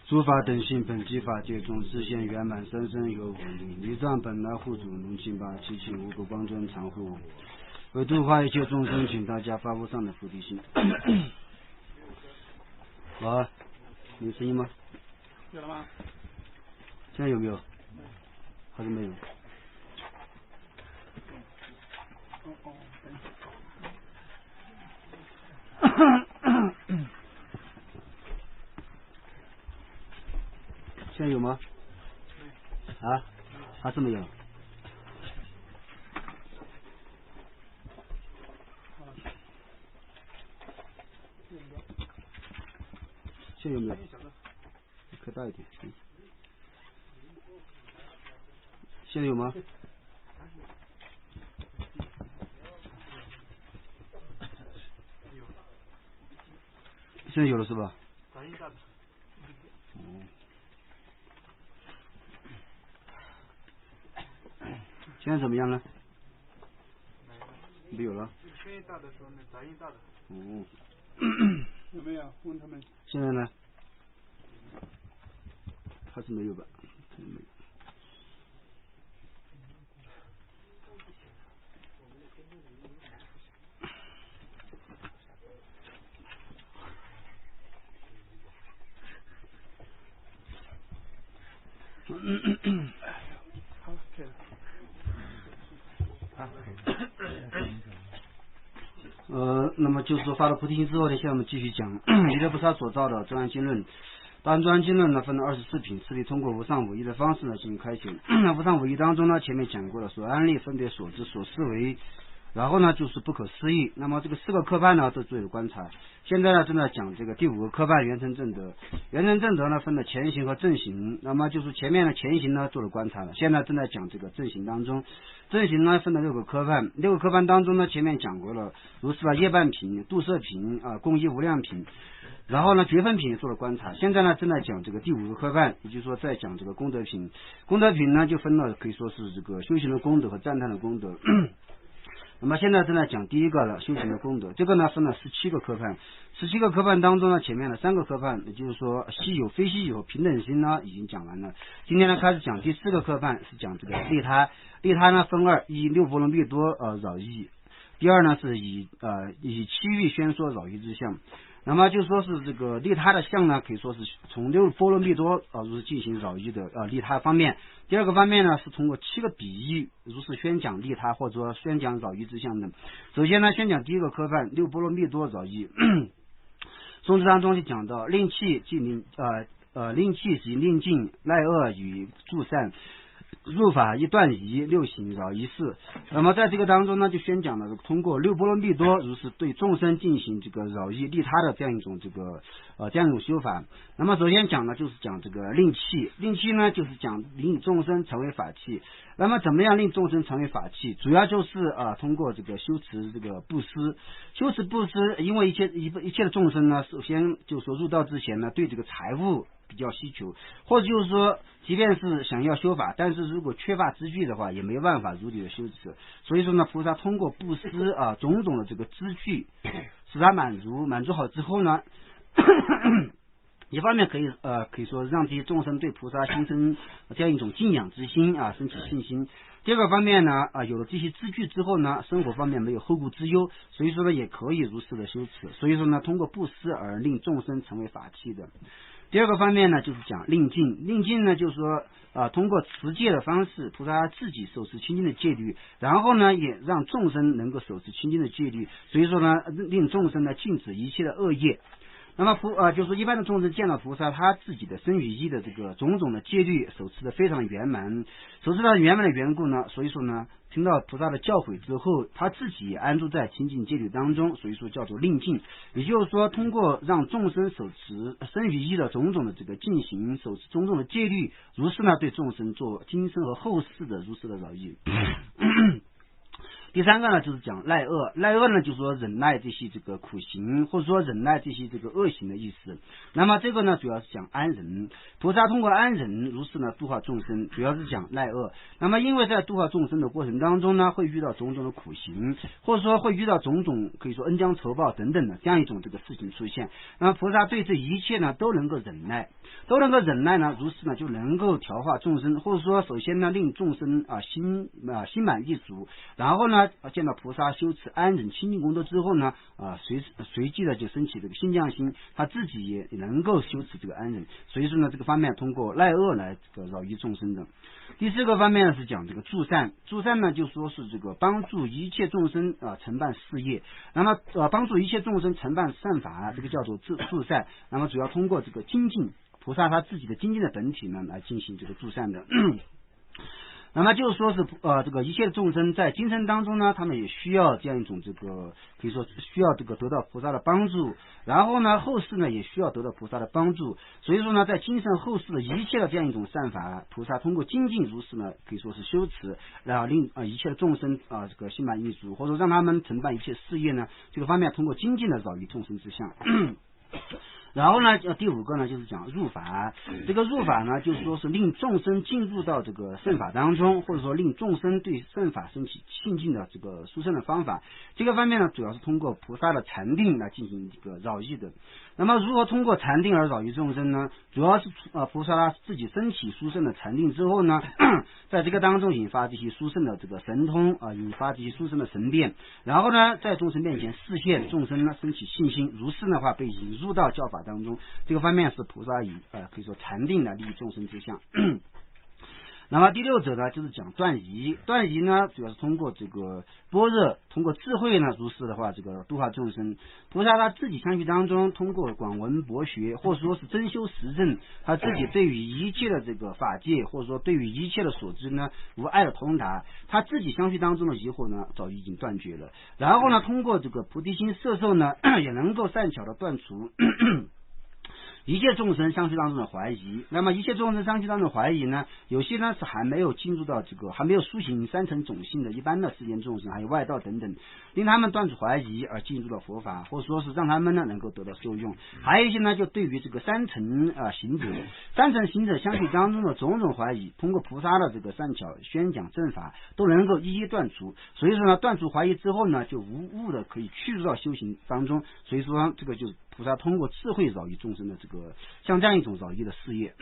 诸法等性本机法界中自现圆满生生有无力，离障本来护主龙清八七情无垢光尊常护，为度化一切众生，请大家发无上的菩提心。好，有声音吗？有了吗？现在有没有？还是没有？现在有吗？啊？还是没有？现在有没有？开大一点。现在有吗？现在有了是吧？现在怎么样呢？没有了。声音大的时候呢，杂音大的。有没有？问他们。现在呢？还是没有吧？没有。好，可以了。那么就是说发了菩提心之后呢，现在我们继续讲弥勒菩萨所造的《庄严经论》。当然，《庄严经论》呢分了24品，是通过无上五义的方式呢进行开显。无上五义当中呢，前面讲过了，所安立、分别所知、所思维，然后呢就是不可思议。那么这个4个科判呢都做有观察。现在呢正在讲这个第5个科判圆成正德。圆成正德呢分了前行和正行。那么就是前面的前行呢做了观察了，现在正在讲这个正行当中。正行呢分了6个科判，6个科判当中呢前面讲过了，如是吧业半品、度摄品共一无量品。然后呢，觉分品做了观察，现在呢正在讲这个第5个科判，也就是说在讲这个功德品。功德品呢就分了，可以说是这个修行的功德和赞叹的功德。那么现在正在讲第1个了，修行的功德。这个呢分了17个科判，17个科判当中呢，前面的3个科判，也就是说稀有、非稀有、平等心呢已经讲完了。今天呢开始讲第4个科判，是讲这个利他。利他呢分2：一六波罗蜜多扰意，第2呢是以七欲宣说扰意之相。那么就说是这个利他的相呢，可以说是从6波罗蜜多如是进行扰意的利他方面。第2个方面呢是通过7个比喻如是宣讲利他或者说宣讲扰意之相的。首先呢宣讲第1个科判6波罗蜜多扰意。宗旨当中就讲到令气即令气即令尽赖恶与助善。入法一断疑6行扰一事。那么在这个当中呢，就宣讲了通过6波罗蜜多如是对众生进行这个扰意利他的这样一种修法。那么首先讲呢，就是讲这个令气，令气呢就是讲令众生成为法器。那么怎么样令众生成为法器？主要就是通过这个修持这个布施，修持布施，因为一切的众生呢，首先就说入道之前呢，对这个财物比较需求，或者就是说即便是想要修法，但是如果缺乏资具的话也没办法如理的修持。所以说呢，菩萨通过布施种种的这个资具使他满足好之后呢一方面可以说让这些众生对菩萨心生这样一种敬仰之心升起信心。第2个方面呢有了这些资具之后呢，生活方面没有后顾之忧，所以说呢也可以如是的修持。所以说呢，通过布施而令众生成为法器的。第2个方面呢就是讲令尽。令尽呢就是说通过持戒的方式，菩萨自己守持清净的戒律，然后呢也让众生能够守持清净的戒律，所以说呢令众生呢禁止一切的恶业。那么就是一般的众生见到菩萨，他自己的身语意的这个种种的戒律守持的非常圆满，守持的圆满的缘故呢，所以说呢听到菩萨的教诲之后，他自己安住在清净戒律当中，所以说叫做令尽。也就是说通过让众生守持身语意的种种的这个进行，守持种种的戒律，如是呢对众生做今生和后世的如是的饶益。第三个呢就是讲耐恶，耐恶呢就是说忍耐这些这个苦行，或者说忍耐这些这个恶行的意思。那么这个呢主要是讲安忍，菩萨通过安忍如是呢度化众生，主要是讲耐恶。那么因为在度化众生的过程当中呢，会遇到种种的苦行，或者说会遇到种种可以说恩将仇报等等的这样一种这个事情出现，那么菩萨对这一切呢都能够忍耐，呢如是呢就能够调化众生，或者说首先呢令众生心满意足，然后呢见到菩萨修持安忍清净功德之后呢随即的就升起这个心降心，他自己也能够修持这个安忍，所以说呢这个方面通过耐恶来这个饶益众生的。第四个方面呢是讲这个助善，助善呢就说是这个帮助一切众生承办事业，那么帮助一切众生承办善法，这个叫做助善。那么主要通过这个精进菩萨他自己的精进的本体呢来进行这个助善的。那么就是说是这个一切众生在今生当中呢，他们也需要这样一种这个可以说需要这个得到菩萨的帮助，然后呢后世呢也需要得到菩萨的帮助，所以说呢在今生后世的一切的这样一种善法，菩萨通过精进如是呢可以说是修持，然后令一切的众生这个心满意足，或者说让他们承办一切事业呢，这个方面通过精进的饶益众生之相。然后呢第五个呢就是讲入法，这个入法呢就是说是令众生进入到这个圣法当中，或者说令众生对圣法升起信敬的这个殊胜的方法，这个方面呢主要是通过菩萨的禅定来进行这个饶益的。那么如何通过禅定而饶益众生呢？主要是菩萨他自己升起殊胜的禅定之后呢，在这个当中引发这些殊胜的这个神通引发这些殊胜的神变，然后呢在众生面前示现，众生呢升起信心，如是的话被引入到教法当中，这个方面是菩萨以可以说禅定来利益众生之相。那么第六者呢就是讲断疑，断疑呢主要是通过这个般若，通过智慧呢如是的话这个度化众生。菩萨他自己相续当中通过广闻博学，或者说是真修实证，他自己对于一切的这个法界，或者说对于一切的所知呢无碍的通达，他自己相续当中的疑惑呢早已经断绝了，然后呢通过这个菩提心摄受呢也能够善巧的断除一切众生相续当中的怀疑。那么一切众生相续当中的怀疑呢，有些呢是还没有进入到这个还没有苏醒三层种性的一般的世间众生，还有外道等等，令他们断除怀疑而进入了佛法，或者说是让他们呢能够得到受用。还有一些呢就对于这个三层行者相续当中的种种怀疑，通过菩萨的这个善巧宣讲正法都能够一一断除，所以说呢断除怀疑之后呢就无误的可以去入到修行当中，所以说这个就是菩萨通过智慧饶益众生的这个像这样一种饶益的事业。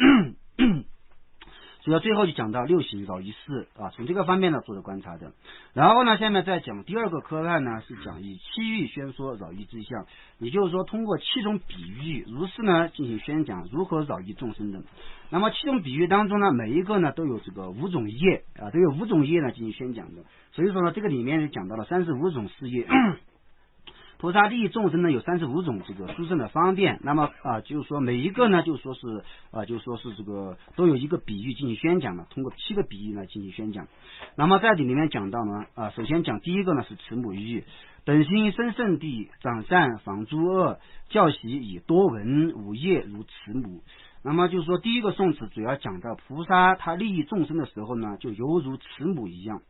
主要最后就讲到六行饶益事从这个方面呢做的观察的。然后呢下面再讲第二个科案呢是讲以七喻宣说饶益之相，也就是说通过七种比喻如是呢进行宣讲如何饶益众生的。那么七种比喻当中呢每一个呢都有这个五种业都有五种业呢进行宣讲的，所以说呢这个里面就讲到了35种事业。菩萨利益众生呢有35种这个殊胜的方便，那么就是说每一个呢就是说是这个都有一个比喻进行宣讲的，通过7个比喻来进行宣讲。那么在里面讲到呢首先讲第一个呢是慈母喻，本心生圣地，长善防诸恶，教习以多闻，五业如慈母。那么就是说第一个颂词主要讲到菩萨他利益众生的时候呢就犹如慈母一样，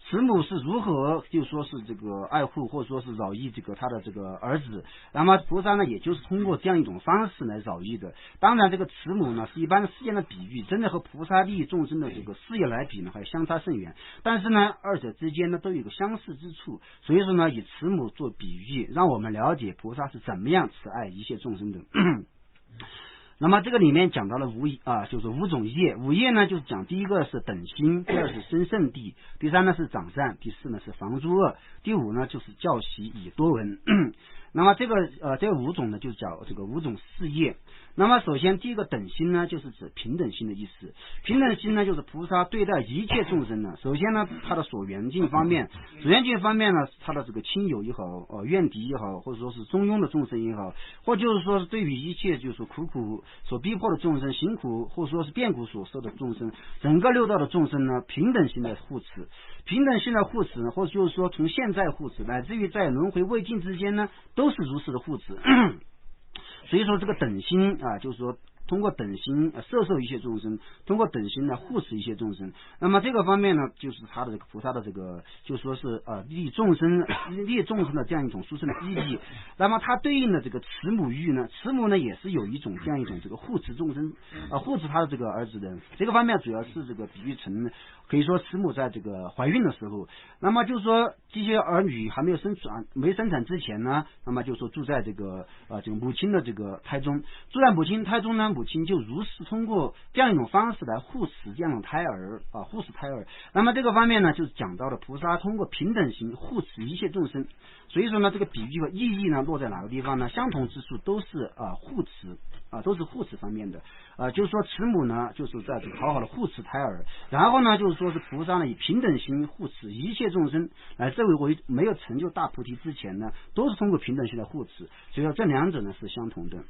慈母是如何就说是这个爱护或者说是饶益这个他的这个儿子，那么菩萨呢也就是通过这样一种方式来饶益的。当然这个慈母呢是一般的世间的比喻，真的和菩萨利益众生的这个事业来比呢还相差甚远，但是呢二者之间呢都有一个相似之处，所以说呢以慈母做比喻，让我们了解菩萨是怎么样慈爱一切众生的。那么这个里面讲到了就是5种业，五业呢就是讲第一个是等心，第二是生圣地，第三呢是长善，第四呢是防诸恶，第五呢就是教习以多闻。那么这个5种呢就是讲这个5种事业。那么首先第一个等心呢就是指平等心的意思，平等心呢就是菩萨对待一切众生呢，首先呢他的所缘境方面呢他的这个亲友也好怨敌也好，或者说是中庸的众生也好，或就是说是对于一切就是苦所逼迫的众生，行苦或者说是变苦所受的众生，整个六道的众生呢平等心的护持，平等心的护持呢，或者就是说从现在护持乃至于在轮回未尽之间呢都是如此的护持。所以说这个等心就是说通过等心摄受一切众生，通过等心呢护持一切众生。那么这个方面呢，就是他的这个菩萨的这个就说是利众生的这样一种殊胜的意义。那么它对应的这个慈母欲呢，慈母呢也是有一种这样一种这个护持众生护持他的这个儿子的。这个方面主要是这个比喻成可以说慈母在这个怀孕的时候，那么就是说这些儿女还没有生产之前呢，那么就说住在这个母亲的这个胎中，住在母亲胎中呢，母亲就如实通过这样一种方式来护持这样的胎儿护持胎儿。那么这个方面呢，就是讲到了菩萨通过平等心护持一切众生。所以说呢，这个比喻和意义呢落在哪个地方呢？相同之处都是护持都是护持方面的就是说慈母呢就是在这个好好的护持胎儿，然后呢就是说是菩萨呢以平等心护持一切众生，这为没有成就大菩提之前呢，都是通过平等心来护持，所以说这两者呢是相同的。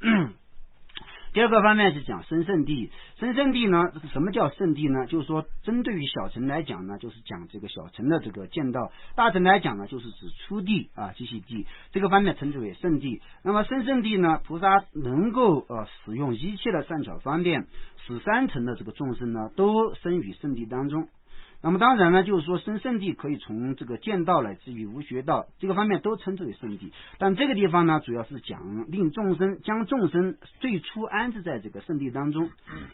第二个方面是讲生圣地。生圣地呢，什么叫圣地呢？就是说针对于小乘来讲呢，就是讲这个小乘的这个见道；大乘来讲呢，就是指初地极细地，这个方面称之为圣地。那么生圣地呢，菩萨能够使用一切的善巧方便，使三乘的这个众生呢都生于圣地当中。那么当然呢，就是说生圣地可以从这个见道乃至于无学道这个方面都称之为圣地，但这个地方呢主要是讲将众生最初安置在这个圣地当中。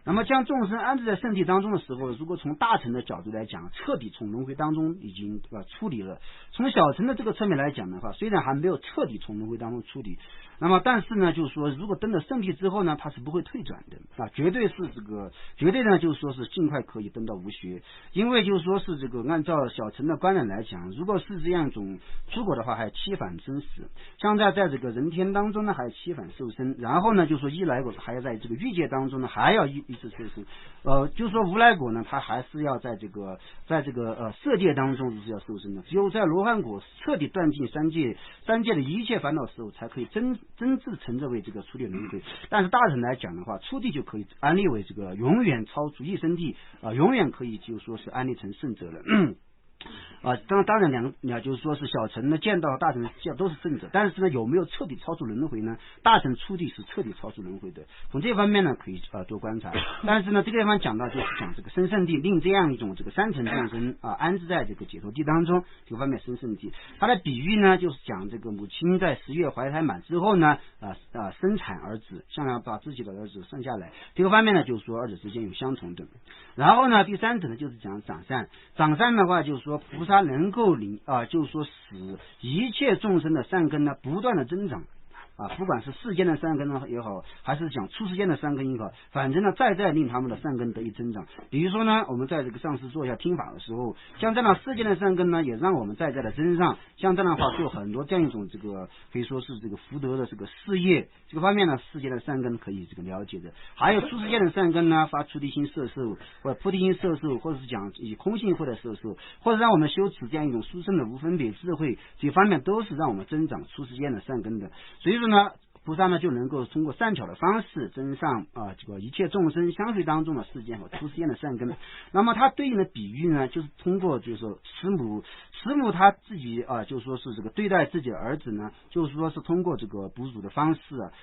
那么将众生安置在圣地当中的时候，如果从大乘的角度来讲，彻底从轮回当中已经处理了；从小乘的这个侧面来讲的话，虽然还没有彻底从轮回当中处理，那么但是呢就是说如果登了圣地之后呢，它是不会退转的绝对呢就是说是尽快可以登到无学。因为就是说是这个按照小乘的观念来讲，如果是这样一种出国的话，还七返生死，像在这个人天当中呢还有七返受生，然后呢就说一来果还要在这个欲界当中呢还要一次受生，就是说无来果呢它还是要在这个色界当中是要受生的，只有在罗汉果彻底断尽三界的一切烦恼时候，才可以真正成这为这个出地轮回。但是大乘来讲的话，出地就可以安立为这个永远超出一生地永远可以就说是安立成圣者了。当然就是说是小乘的见到大乘见都是圣者，但是呢有没有彻底超出轮回呢？大乘出地是彻底超出轮回的，从这方面呢可以多观察。但是呢这个地方讲到就是讲这个生圣地，令这样一种这个三乘众生安置在这个解脱地当中，这个方面生圣地。它的比喻呢就是讲这个母亲在10月怀胎满之后呢生产儿子，想要把自己的儿子生下来，这个方面呢就是说二者之间有相同的。然后呢第三者呢就是讲长善的话，就是说菩萨能够就是说使一切众生的善根呢不断的增长不管是世间的善根也好，还是讲出世间的善根也好，反正呢再令他们的善根得以增长。比如说呢我们在这个上师做一下听法的时候，像这样世间的善根呢也让我们在的增上，像这样的话做很多这样一种这个可以说是这个福德的这个事业，这个方面呢世间的善根可以这个了解的。还有出世间的善根呢，发出离心摄受或者菩提心摄受，或者是讲以空性或者摄受，或者让我们修持这样一种殊胜的无分别智慧，这方面都是让我们增长出世间的善根的。所以说呢菩萨呢就能够通过善巧的方式增上这个一切众生相续当中的世间和出世间的善根。那么它对应的比喻呢，就是通过就是说慈母他自己就是说是这个对待自己的儿子呢，就是说是通过这个哺乳的方式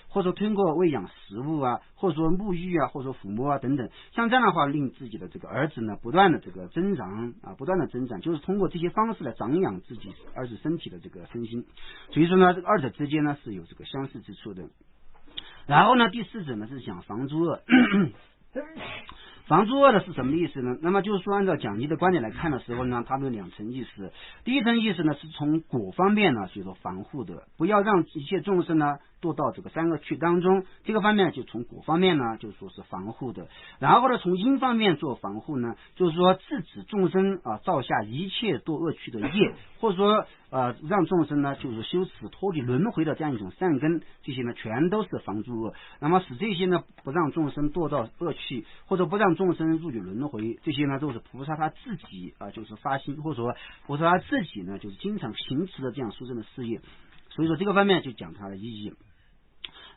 或者说通过喂养食物或者说沐浴或者说抚摸等等，像这样的话令自己的这个儿子呢不断的这个增长就是通过这些方式来长养自己儿子身体的这个身心。所以说呢这个二者之间呢是有这个相似之处的。然后呢第四者呢是讲防诸恶防诸恶的是什么意思呢？那么就是说按照讲义的观点来看的时候呢，它们有2层意思。第一层意思呢是从果方面呢就是说防护的，不要让一切众生呢堕到这个三恶趣当中，这个方面就从果方面呢就说是防护的。然后呢从因方面做防护呢，就是说制止众生造下一切堕恶趣的业，或者说让众生呢就是修持脱离轮回的这样一种善根，这些呢全都是防诸恶。那么使这些呢不让众生堕到恶趣，或者不让众生入于轮回，这些呢都是菩萨他自己就是发心，或者说菩萨他自己呢就是经常行持的这样殊胜的事业。所以说这个方面就讲它的意义。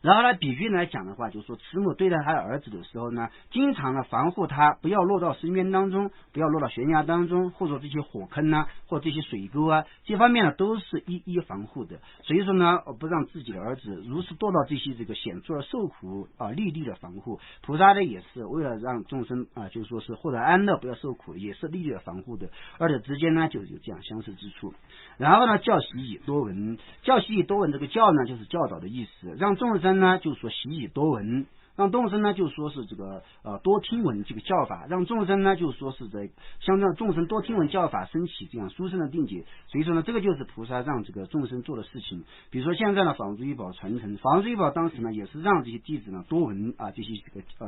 然后呢，比喻来讲的话，就是说慈母对待他的儿子的时候呢，经常呢防护他不要落到深渊当中，不要落到悬崖当中，或者这些火坑啊，或者这些水沟啊，这方面呢都是一一防护的。所以说呢，不让自己的儿子如此堕到这些这个险处而受苦啊，历历的防护。菩萨呢也是为了让众生啊，就是说是获得安乐，不要受苦，也是历历的防护的。二者之间呢就有这样相似之处。然后呢，教习以多闻，教习以多闻，这个教呢就是教导的意思，让众生呢就是说习以多闻，让众生呢就说是这个多听闻这个教法，让众生呢就说是在相让众生多听闻教法，升起这样殊胜的定解。所以说呢，这个就是菩萨让这个众生做的事情。比如说现在呢，法珠一宝传承，法珠一宝当时呢也是让这些弟子呢多闻啊这些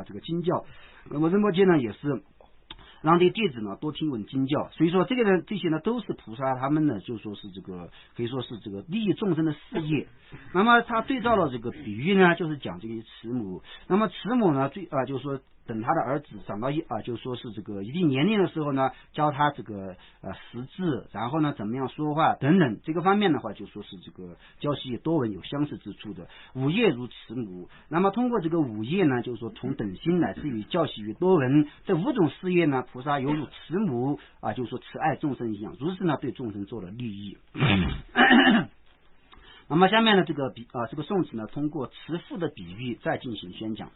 这个经教，那么仁波切呢也是让这些弟子呢多听闻经教。所以说这些呢都是菩萨他们呢就说是这个可以说是这个利益众生的事业。那么他对照了这个比喻呢，就是讲这个慈母。那么慈母呢就是说等他的儿子长到就说是这个一定年龄的时候呢，教他这个识字，然后呢怎么样说话等等，这个方面的话就说是这个教习多闻有相似之处的。五业如慈母，那么通过这个五业呢，就是说从等心乃至于教习于多闻这五种事业呢，菩萨犹如慈母啊，就是说慈爱众生一样，如是呢对众生做了利益。那么下面呢这个宋词呢，通过慈父的比喻再进行宣讲。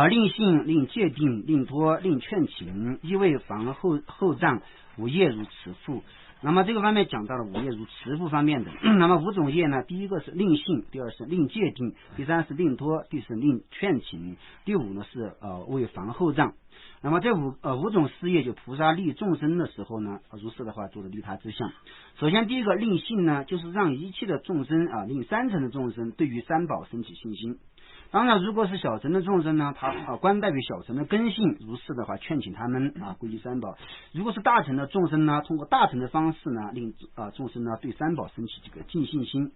令信，令戒定，令托，令劝请，依为防后障，五业如慈父。那么这个方面讲到了五业如慈父方面的。那么五种业呢，第一个是令信，第二是令戒定，第三是令托，第四令劝请，第五呢是为防后障。那么这五种事业，就菩萨利众生的时候呢，如是的话做的利他之相。首先第一个令信呢，就是让一切的众生令三乘的众生对于三宝升起信心。当然如果是小乘的众生呢，他观待于小乘的根性，如是的话劝请他们皈依三宝。如果是大乘的众生呢，通过大乘的方式呢，令众生呢对三宝升起这个尽信心。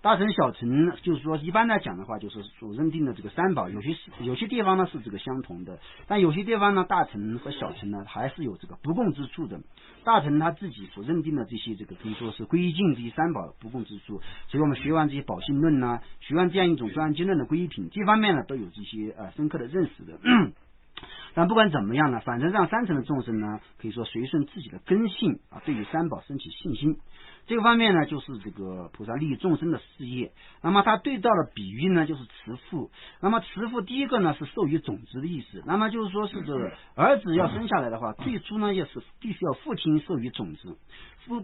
大乘小乘就是说一般来讲的话，就是所认定的这个三宝，有些地方呢是这个相同的，但有些地方呢大乘和小乘呢还是有这个不共之处的。大乘他自己所认定的这些这个可以说是归敬这些三宝不共之处，所以我们学完这些宝性论呢，学完这样一种专经论的归品，这方面呢都有这些深刻的认识的。但不管怎么样呢，反正让三乘的众生呢，可以说随顺自己的根性对于三宝升起信心。这个方面呢，就是这个菩萨利益众生的事业。那么他对照的比喻呢，就是慈父。那么慈父第一个呢是授予种子的意思。那么就是说是这个儿子要生下来的话，最初呢也是必须要父亲授予种子。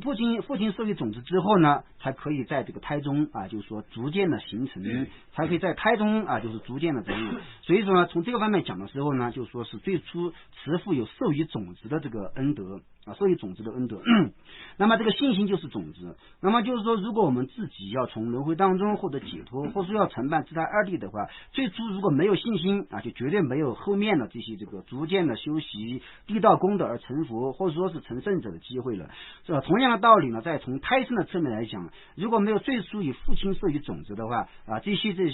父亲授予种子之后呢，才可以在这个胎中就是说逐渐的形成，才可以在胎中就是逐渐的长育。所以说呢，从这个方面讲的时候呢，就说是最初慈父有授予种子的这个恩德授予种子的恩德。那么这个信心就是种子。那么就是说，如果我们自己要从轮回当中获得解脱，或是要承办自他二谛的话，最初如果没有信心就绝对没有后面的这些这个逐渐的修习地道功德而成佛，或者说是成圣者的机会了。同样的道理呢，在从胎生的侧面来讲，如果没有最初以父亲授予种子的话这些就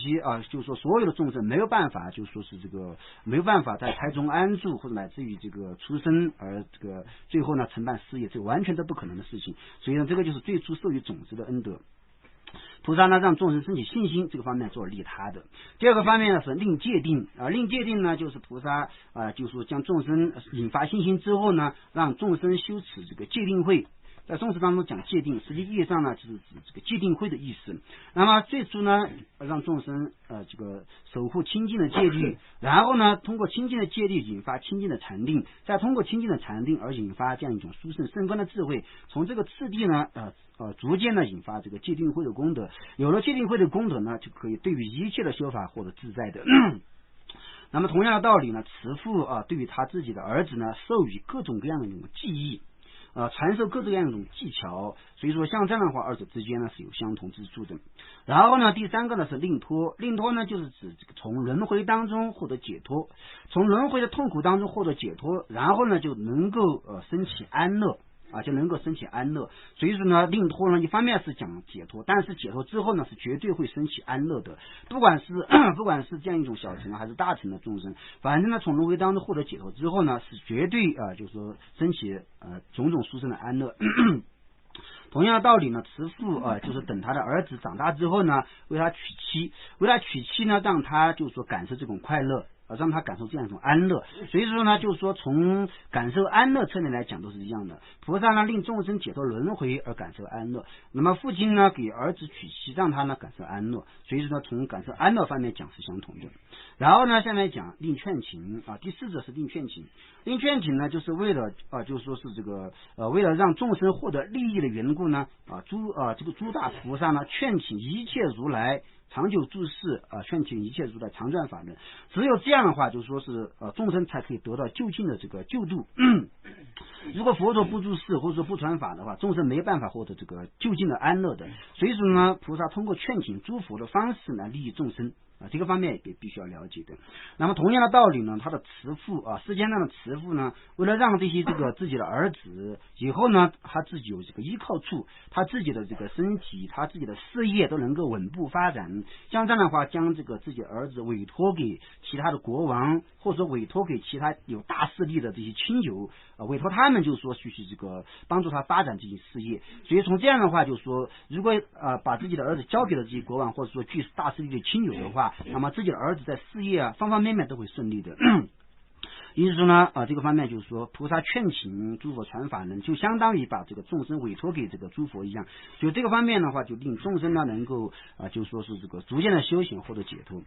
是说所有的众生没有办法，就是说是这个没有办法在胎中安住，或者乃至于这个出生而这个最后呢承办事业，这完全都不可能的事情。所以呢，这个就是最初授予种子的恩德。菩萨呢让众生升起信心，这个方面做利他的。第二个方面呢是令戒定令戒定呢就是菩萨就是说将众生引发信心之后呢，让众生修持这个戒定慧。在宋词当中讲戒定，实际意义上呢就是指这个戒定慧的意思。那么最初呢让众生这个守护清净的戒律，然后呢通过清净的戒律引发清净的禅定，再通过清净的禅定而引发这样一种殊胜圣观的智慧。从这个次第呢逐渐的引发这个戒定慧的功德。有了戒定慧的功德呢，就可以对于一切的修法获得自在的。那么同样的道理呢，慈父对于他自己的儿子呢授予各种各样的一种技艺传授各种各样一种技巧。所以说像这样的话，二者之间呢是有相同之处的。然后呢第三个呢是令托。令托呢就是指这个从轮回当中获得解脱，从轮回的痛苦当中获得解脱，然后呢就能够升起安乐就能够升起安乐。所以说呢令托呢一方面是讲解脱，但是解脱之后呢是绝对会升起安乐的。不管是这样一种小乘还是大乘的众生，反正呢从轮回当中获得解脱之后呢，是绝对就是说升起种种殊胜的安乐。同样的道理呢，慈父就是等他的儿子长大之后呢，为他娶妻呢，让他就是说感受这种快乐。让他感受这样一种安乐，所以说呢，就是说从感受安乐侧面来讲都是一样的。菩萨呢令众生解脱轮回而感受安乐，那么父亲呢给儿子娶妻，让他呢感受安乐，所以说从感受安乐方面讲是相同的。然后呢，下面讲令劝情第四者是令劝情。令劝情呢，就是为了就是说是这个为了让众生获得利益的缘故呢这个诸大菩萨呢劝请一切如来长久住世劝请一切如来常转法轮，只有这样的话，就是说是众生才可以得到究竟的这个救度。如果佛陀不住世或者说不传法的话，众生没办法获得这个究竟的安乐的。所以说呢，菩萨通过劝请诸佛的方式呢利益众生这个方面也必须要了解的。那么同样的道理呢，他的慈父世间上的慈父呢，为了让这些自己的儿子以后呢，他自己有这个依靠处，他自己的这个身体，他自己的事业都能够稳步发展。像这样的话，将这个自己的儿子委托给其他的国王，或者说委托给其他有大势力的这些亲友委托他们，就是说去这个帮助他发展这些事业。所以从这样的话，就是说如果把自己的儿子交给了这些国王，或者说具大势力的亲友的话，那么自己的儿子在事业方方面面都会顺利的。因此说呢这个方面就是说菩萨劝请诸佛传法轮，就相当于把这个众生委托给这个诸佛一样。就这个方面的话，就令众生呢能够就说是这个逐渐的修行获得解脱。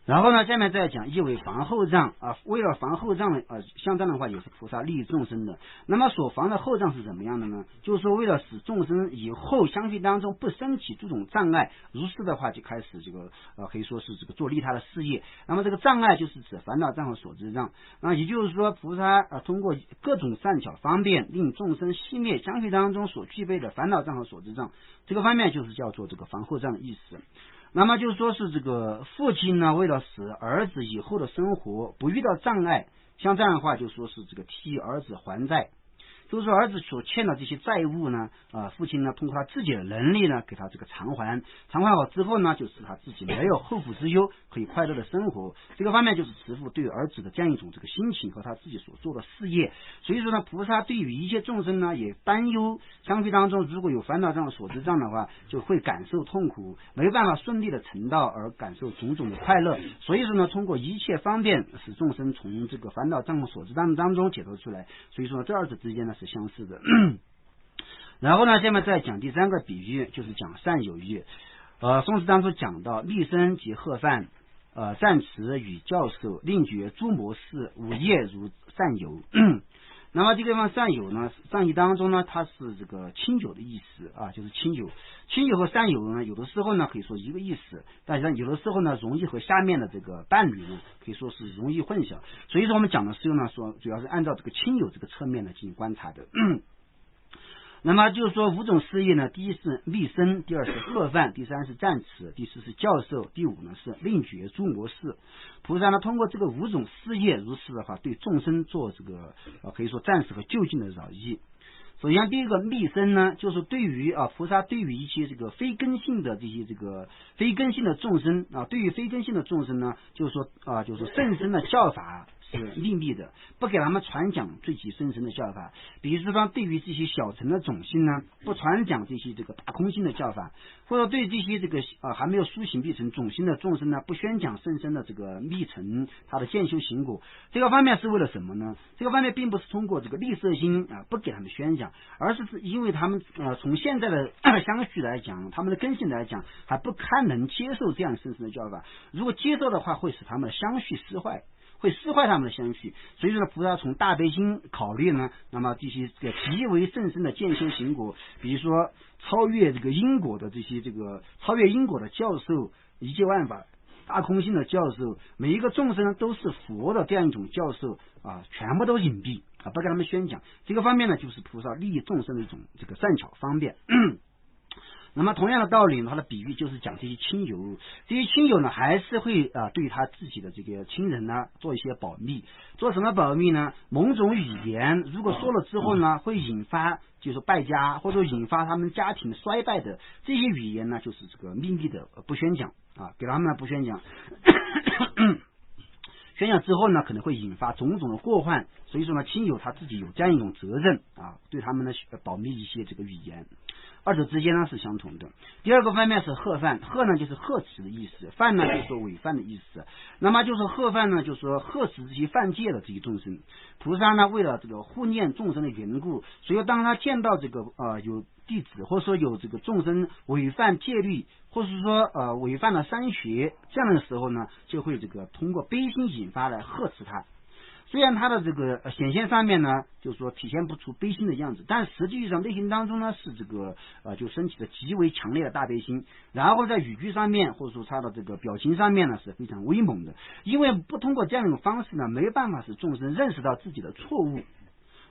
然后呢，下面再讲，亦为防后障为了防后障像这样的话也是菩萨利益众生的。那么所防的后障是怎么样的呢？就是说为了使众生以后相续当中不生起这种障碍，如是的话就开始这个可以说是这个做利他的事业。那么这个障碍就是指烦恼障和所知障。那也就是说菩萨通过各种善巧方便，令众生熄灭相续当中所具备的烦恼障和所知障。这个方面就是叫做这个防后障的意思。那么就说是这个父亲呢，为了使儿子以后的生活不遇到障碍，像这样的话就说是这个替儿子还债，就是说儿子所欠的这些债务呢父亲呢通过他自己的能力呢给他这个偿还好之后呢，就使他自己没有后顾之忧，可以快乐的生活。这个方面就是慈父对儿子的这样一种这个心情和他自己所做的事业。所以说呢，菩萨对于一切众生呢也担忧相续当中如果有烦恼障所知障的话，就会感受痛苦，没办法顺利的成道而感受种种的快乐。所以说呢，通过一切方便使众生从这个烦恼障和所知障当中解脱出来。所以说呢，这二者之间呢是相似的。然后呢，下面再讲第三个比喻，就是讲善有喻。宋词当中讲到立身及贺饭赞持与教授，令觉诸魔事，午夜如善友。那么这个地方善友呢，善意当中呢，它是这个亲友的意思就是亲友。亲友和善友呢，有的时候呢可以说一个意思，但是有的时候呢，容易和下面的这个伴侣呢，可以说是容易混淆。所以说我们讲的时候呢，说主要是按照这个亲友这个侧面呢进行观察的。那么就是说五种事业呢，第一是立身，第二是贺饭，第三是赞持，第四是教授，第五呢是令觉诸魔事。菩萨呢通过这个五种事业如是的话，对众生做这个可以说暂时和就近的饶益。首先第一个立身呢，就是对于菩萨对于一些这个非根性的这些这个非根性的众生对于非根性的众生呢，就是说就是甚深的教法是秘密的，不给他们传讲最其深深的教法。比如说对于这些小乘的种性呢，不传讲这些这个大空性的教法，或者对这些这个还没有苏醒必成种性的众生呢，不宣讲深深的这个密乘他的见修行果。这个方面是为了什么呢？这个方面并不是通过这个利色心不给他们宣讲，而是因为他们从现在的相续来讲，他们的根性来讲还不堪能接受这样深深的教法。如果接受的话，会使他们的相续失坏，会撕坏他们的相续。所以说呢，菩萨从大悲心考虑呢，那么这些这个极为甚深的见修行果，比如说超越这个因果的这些这个超越因果的教授，一切万法大空性的教授，每一个众生都是佛的这样一种教授全部都隐蔽不跟他们宣讲。这个方面呢，就是菩萨利益众生的一种这个善巧方便。那么同样的道理呢，他的比喻就是讲这些亲友，这些亲友呢还是会对他自己的这个亲人呢做一些保密。做什么保密呢？某种语言如果说了之后呢，会引发就是败家，或者引发他们家庭衰败的这些语言呢，就是这个秘密的不宣讲给他们不宣讲。宣讲之后呢，可能会引发种种的过患，所以说呢，亲友他自己有这样一种责任啊，对他们呢保密一些这个语言。二者之间呢是相同的。第二个方面是贺犯，贺呢就是贺持的意思，犯呢就是说违犯的意思。那么就是贺犯呢，就是说贺持这些犯戒的这些众生。菩萨呢为了这个护念众生的缘故，所以当他见到这个有弟子或者说有这个众生违犯戒律，或是说违犯了三学这样的时候呢，就会这个通过悲心引发来呵持他。虽然他的这个显现上面呢，就是说体现不出悲心的样子，但实际上内心当中呢是这个就升起了极为强烈的大悲心，然后在语句上面或者说他的这个表情上面呢是非常威猛的，因为不通过这样一种方式呢，没办法使众生认识到自己的错误。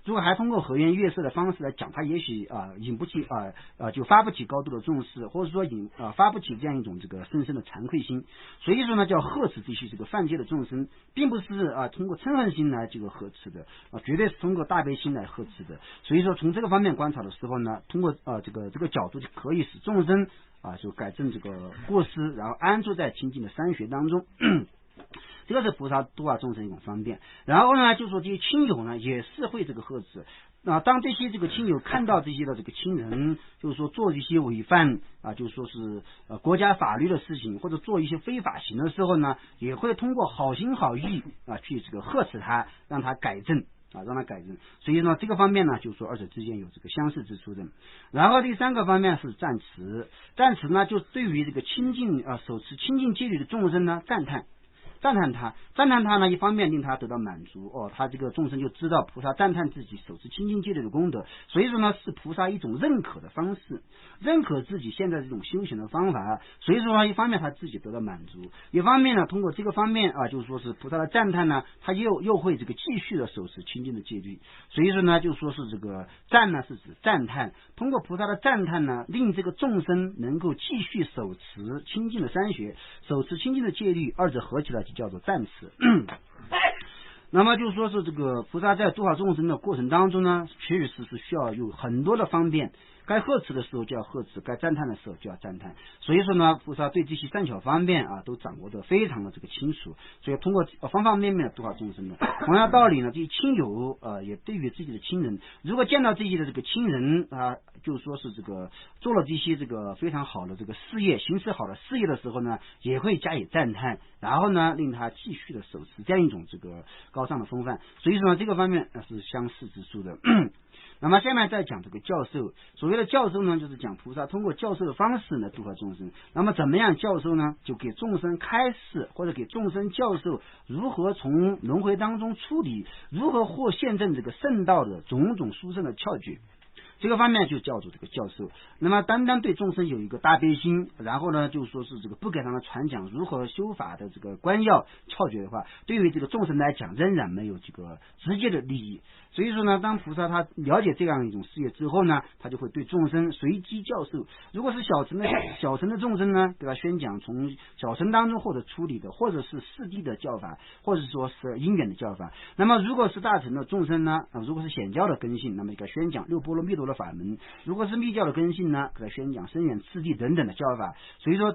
如果还通过和颜悦色的方式来讲，他也许引不起就发不起高度的重视，或者说发不起这样一种这个深深的惭愧心。所以说呢，叫呵持这些这个犯戒的众生，并不是通过嗔恨心来这个呵持的绝对是通过大悲心来呵持的。所以说从这个方面观察的时候呢，通过这个角度就可以使众生就改正这个过失，然后安住在清净的三学当中。这个是菩萨度化众生一种方便。然后呢，就说这些亲友呢也是会这个呵持。当这些这个亲友看到这些的这个亲人，就是说做一些违犯就是说是国家法律的事情，或者做一些非法行的时候呢，也会通过好心好意去这个呵持他，让他改正。让他改正。所以呢，这个方面呢，就是说二者之间有这个相似之处的。然后第三个方面是赞持，赞持呢就对于这个亲近手持亲近戒律的众生呢赞叹他呢，一方面令他得到满足他这个众生就知道菩萨赞叹自己手持清净戒律的功德，所以说呢是菩萨一种认可的方式，认可自己现在这种修行的方法。所以说呢，一方面他自己得到满足，一方面呢通过这个方面就是说是菩萨的赞叹呢，他又会这个继续的手持清净的戒律。所以说呢，就说是这个赞呢是指赞叹，通过菩萨的赞叹呢，令这个众生能够继续手持清净的三学，手持清净的戒律，二者合起来就叫做赞持。那么就说是这个菩萨在度化众生的过程当中呢，确实是需要有很多的方便，该呵持的时候就要呵持，该赞叹的时候就要赞叹。所以说呢，菩萨对这些善巧方便都掌握的非常的这个清楚，所以通过方方面面的度化众生的。同样道理呢，这些亲友也对于自己的亲人，如果见到自己的这个亲人就说是这个做了这些这个非常好的这个事业，行持好的事业的时候呢，也会加以赞叹，然后呢令他继续的手持这样一种这个高尚的风范。所以说呢，这个方面是相似之处的。那么下面再讲这个教授，所谓的教授呢，就是讲菩萨通过教授的方式来度化众生。那么怎么样教授呢？就给众生开示，或者给众生教授如何从轮回当中出离，如何获现证这个圣道的种种殊胜的窍诀。这个方面就叫做这个教授。那么单单对众生有一个大悲心，然后呢就说是这个不给他们传讲如何修法的这个关要窍诀的话，对于这个众生来讲仍然没有这个直接的利益。所以说呢，当菩萨他了解这样一种事业之后呢，他就会对众生随机教授。如果是小乘的众生呢，给他宣讲从小乘当中获得出离的，或者是四谛的教法，或者说是因缘的教法。那么如果是大乘的众生呢，如果是显教的根性，那么给他宣讲六波罗蜜多的法门；如果是密教的根性呢，给他宣讲深远次第等等的教法。所以说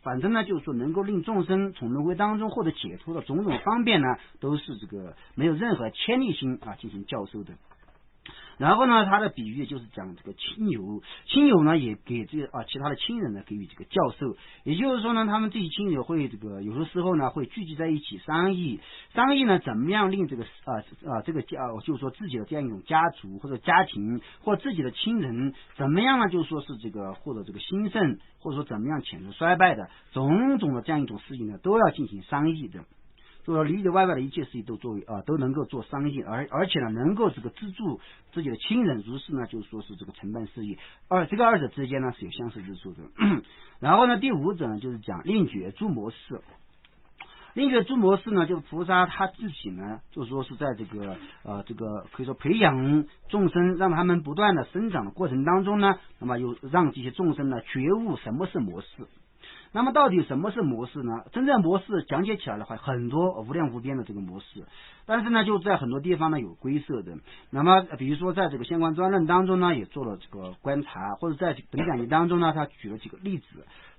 反正呢就是说能够令众生从轮回当中获得解脱的种种方便呢，都是这个没有任何牵力心进行教授的。然后呢，他的比喻就是讲这个亲友呢也给这个其他的亲人呢给予这个教授。也就是说呢，他们这些亲友会这个有的时候呢会聚集在一起商议呢怎么样令这个就是说自己的这样一种家族或者家庭或自己的亲人怎么样呢，就是说是这个获得这个兴盛，或者说怎么样潜入衰败的种种的这样一种事情呢，都要进行商议的。就说里里外外的一切事情都能够做商议，而且呢能够这个资助自己的亲人，如是呢就是说是这个承办事业。这个二者之间呢是有相似之处的。然后呢第五者呢就是讲令觉诸模式。令觉诸模式呢，就是菩萨他自己呢，就是说是在这个可以说培养众生，让他们不断的生长的过程当中呢，那么又让这些众生呢觉悟什么是模式。那么到底什么是模式呢？真正模式讲解起来的话，很多无量无边的这个模式，但是呢，就在很多地方呢有规则的。那么比如说在这个相关专论当中呢，也做了这个观察，或者在本讲义当中呢，他举了几个例子。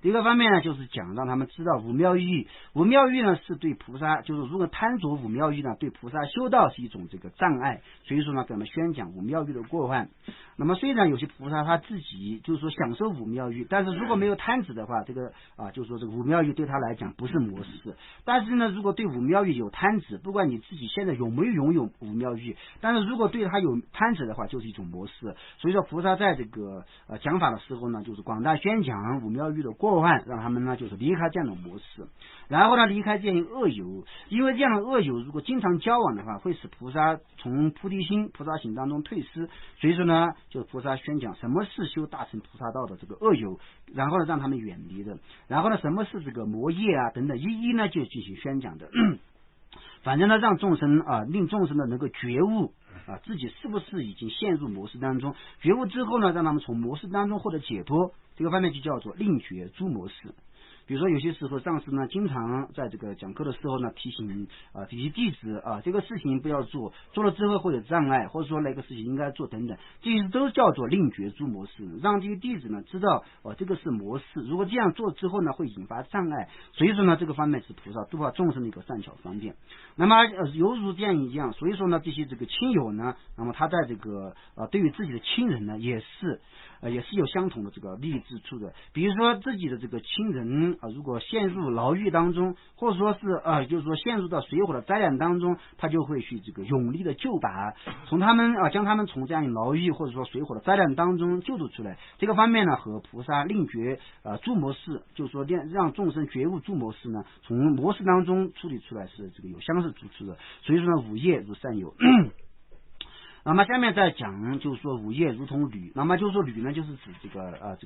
第一个方面呢，就是讲让他们知道五妙义。五妙义呢是对菩萨，就是如果贪着五妙义呢，对菩萨修道是一种这个障碍，所以说呢，给他们宣讲五妙义的过患。那么虽然有些菩萨他自己就是说享受五妙义，但是如果没有贪执的话，这个就是说这个五妙义对他来讲不是模式。但是呢，如果对五妙义有贪执，不管你自己现在有没有拥有五妙义，但是如果对他有贪执的话，就是一种模式。所以说菩萨在这个讲法的时候呢，就是广大宣讲五妙义的过患，让他们呢就是离开这样的模式，然后呢离开这样的恶友，因为这样的恶友如果经常交往的话，会使菩萨从菩提心菩萨行当中退失。所以说呢，就是菩萨宣讲什么是修大乘菩萨道的这个恶友，然后呢让他们远离的，然后呢什么是这个魔业等等，一一呢就进行宣讲的。反正呢让众生令众生呢能够觉悟自己是不是已经陷入模式当中，觉悟之后呢，让他们从模式当中获得解脱，这个方面就叫做令觉诸模式。比如说有些时候上师呢经常在这个讲课的时候呢提醒这些弟子这个事情不要做，做了之后会有障碍，或者说那个事情应该做等等，这些都叫做令觉诸模式，让这个弟子呢知道这个是模式，如果这样做之后呢会引发障碍，所以说呢这个方面是菩萨度化众生的一个善巧方便。那么犹如这样一样，所以说呢这些这个亲友呢，那么他在这个对于自己的亲人呢也是有相同的这个利益之处的。比如说自己的这个亲人如果陷入牢狱当中，或者说是就是说陷入到水火的灾难当中，他就会去这个勇力的救拔，从他们将他们从这样的牢狱或者说水火的灾难当中救助出来。这个方面呢和菩萨令觉诸模式，就是说让众生觉悟诸模式呢，从模式当中处理出来是这个有相似之处的。所以说呢五业如善友。那么下面再讲就是说五业如同侣，那么就是说侣呢就是指这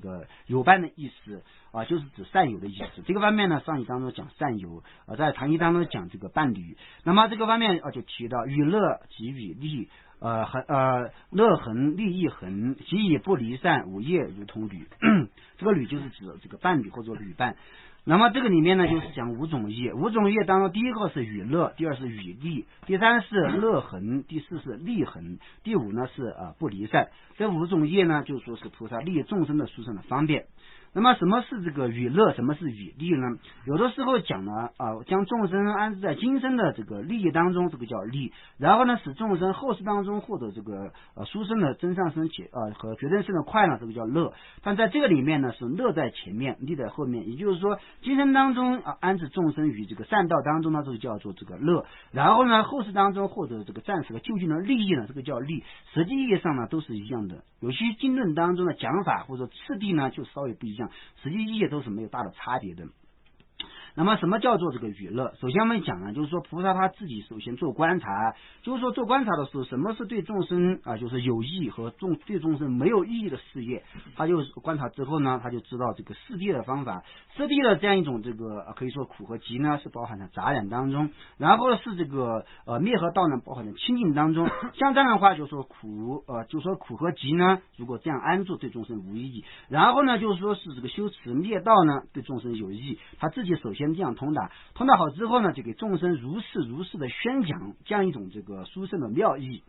个有伴的意思就是指善友的意思。这个方面呢上义当中讲善友在唐义当中讲这个伴侣。那么这个方面就提到与乐即与利乐恒利益恒，即以不离散，五业如同侣。这个侣就是指这个伴侣或者旅伴。那么这个里面呢就是讲五种业，五种业当中第一个是与乐，第二是与利，第三是乐恒，第四是利恒，第五呢是不离散。这五种业呢就说是菩萨利益众生的殊胜的方便。那么什么是这个与乐，什么是与利呢？有的时候讲呢将众生安置在今生的这个利益当中，这个叫利，然后呢使众生后世当中获得这个殊胜的真上生和绝对胜的快乐，这个叫乐。但在这个里面呢是乐在前面，利在后面，也就是说今生当中安置众生于这个善道当中呢，这个叫做这个乐，然后呢后世当中获得这个暂时的就近的利益呢，这个叫利。实际意义上呢都是一样的，有些经论当中的讲法或者次第呢就稍微不一样，实际意义都是没有大的差别的。那么什么叫做这个娱乐？首先我们讲呢，就是说菩萨他自己首先做观察，就是说做观察的时候，什么是对众生就是有益和对众生没有意义的事业，他就观察之后呢，他就知道这个四谛的方法。四谛的这样一种这个可以说苦和集呢是包含在杂染当中，然后是这个灭和道呢包含在清净当中。像这样的话就说就说苦和集呢如果这样安住对众生无意义，然后呢就是说是这个修持灭道呢对众生有益，他自己首先这样通达好之后呢，就给众生如是的宣讲这样一种这个殊胜的妙义，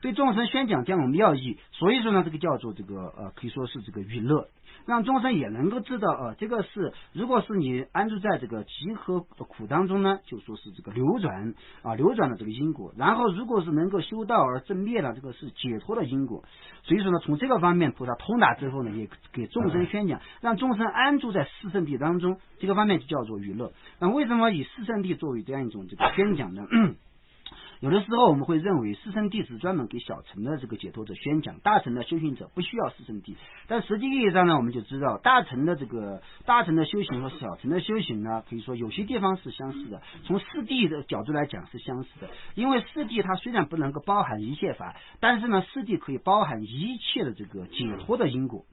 对众生宣讲这样一种妙义。所以说呢这个叫做这个可以说是这个娱乐，让众生也能够知道这个是如果是你安住在这个集和苦当中呢，就说是这个流转的这个因果，然后如果是能够修道而正灭了，这个是解脱的因果。所以说呢从这个方面菩萨通达之后呢，也给众生宣讲，让众生安住在四圣谛当中，这个方面就叫做娱乐。那为什么以四圣谛作为这样一种这个宣讲呢？有的时候我们会认为四圣谛是专门给小乘的这个解脱者宣讲，大乘的修行者不需要四圣谛。但实际意义上呢，我们就知道大乘的修行和小乘的修行呢，可以说有些地方是相似的，从四谛的角度来讲是相似的。因为四谛它虽然不能够包含一切法，但是呢四谛可以包含一切的这个解脱的因果，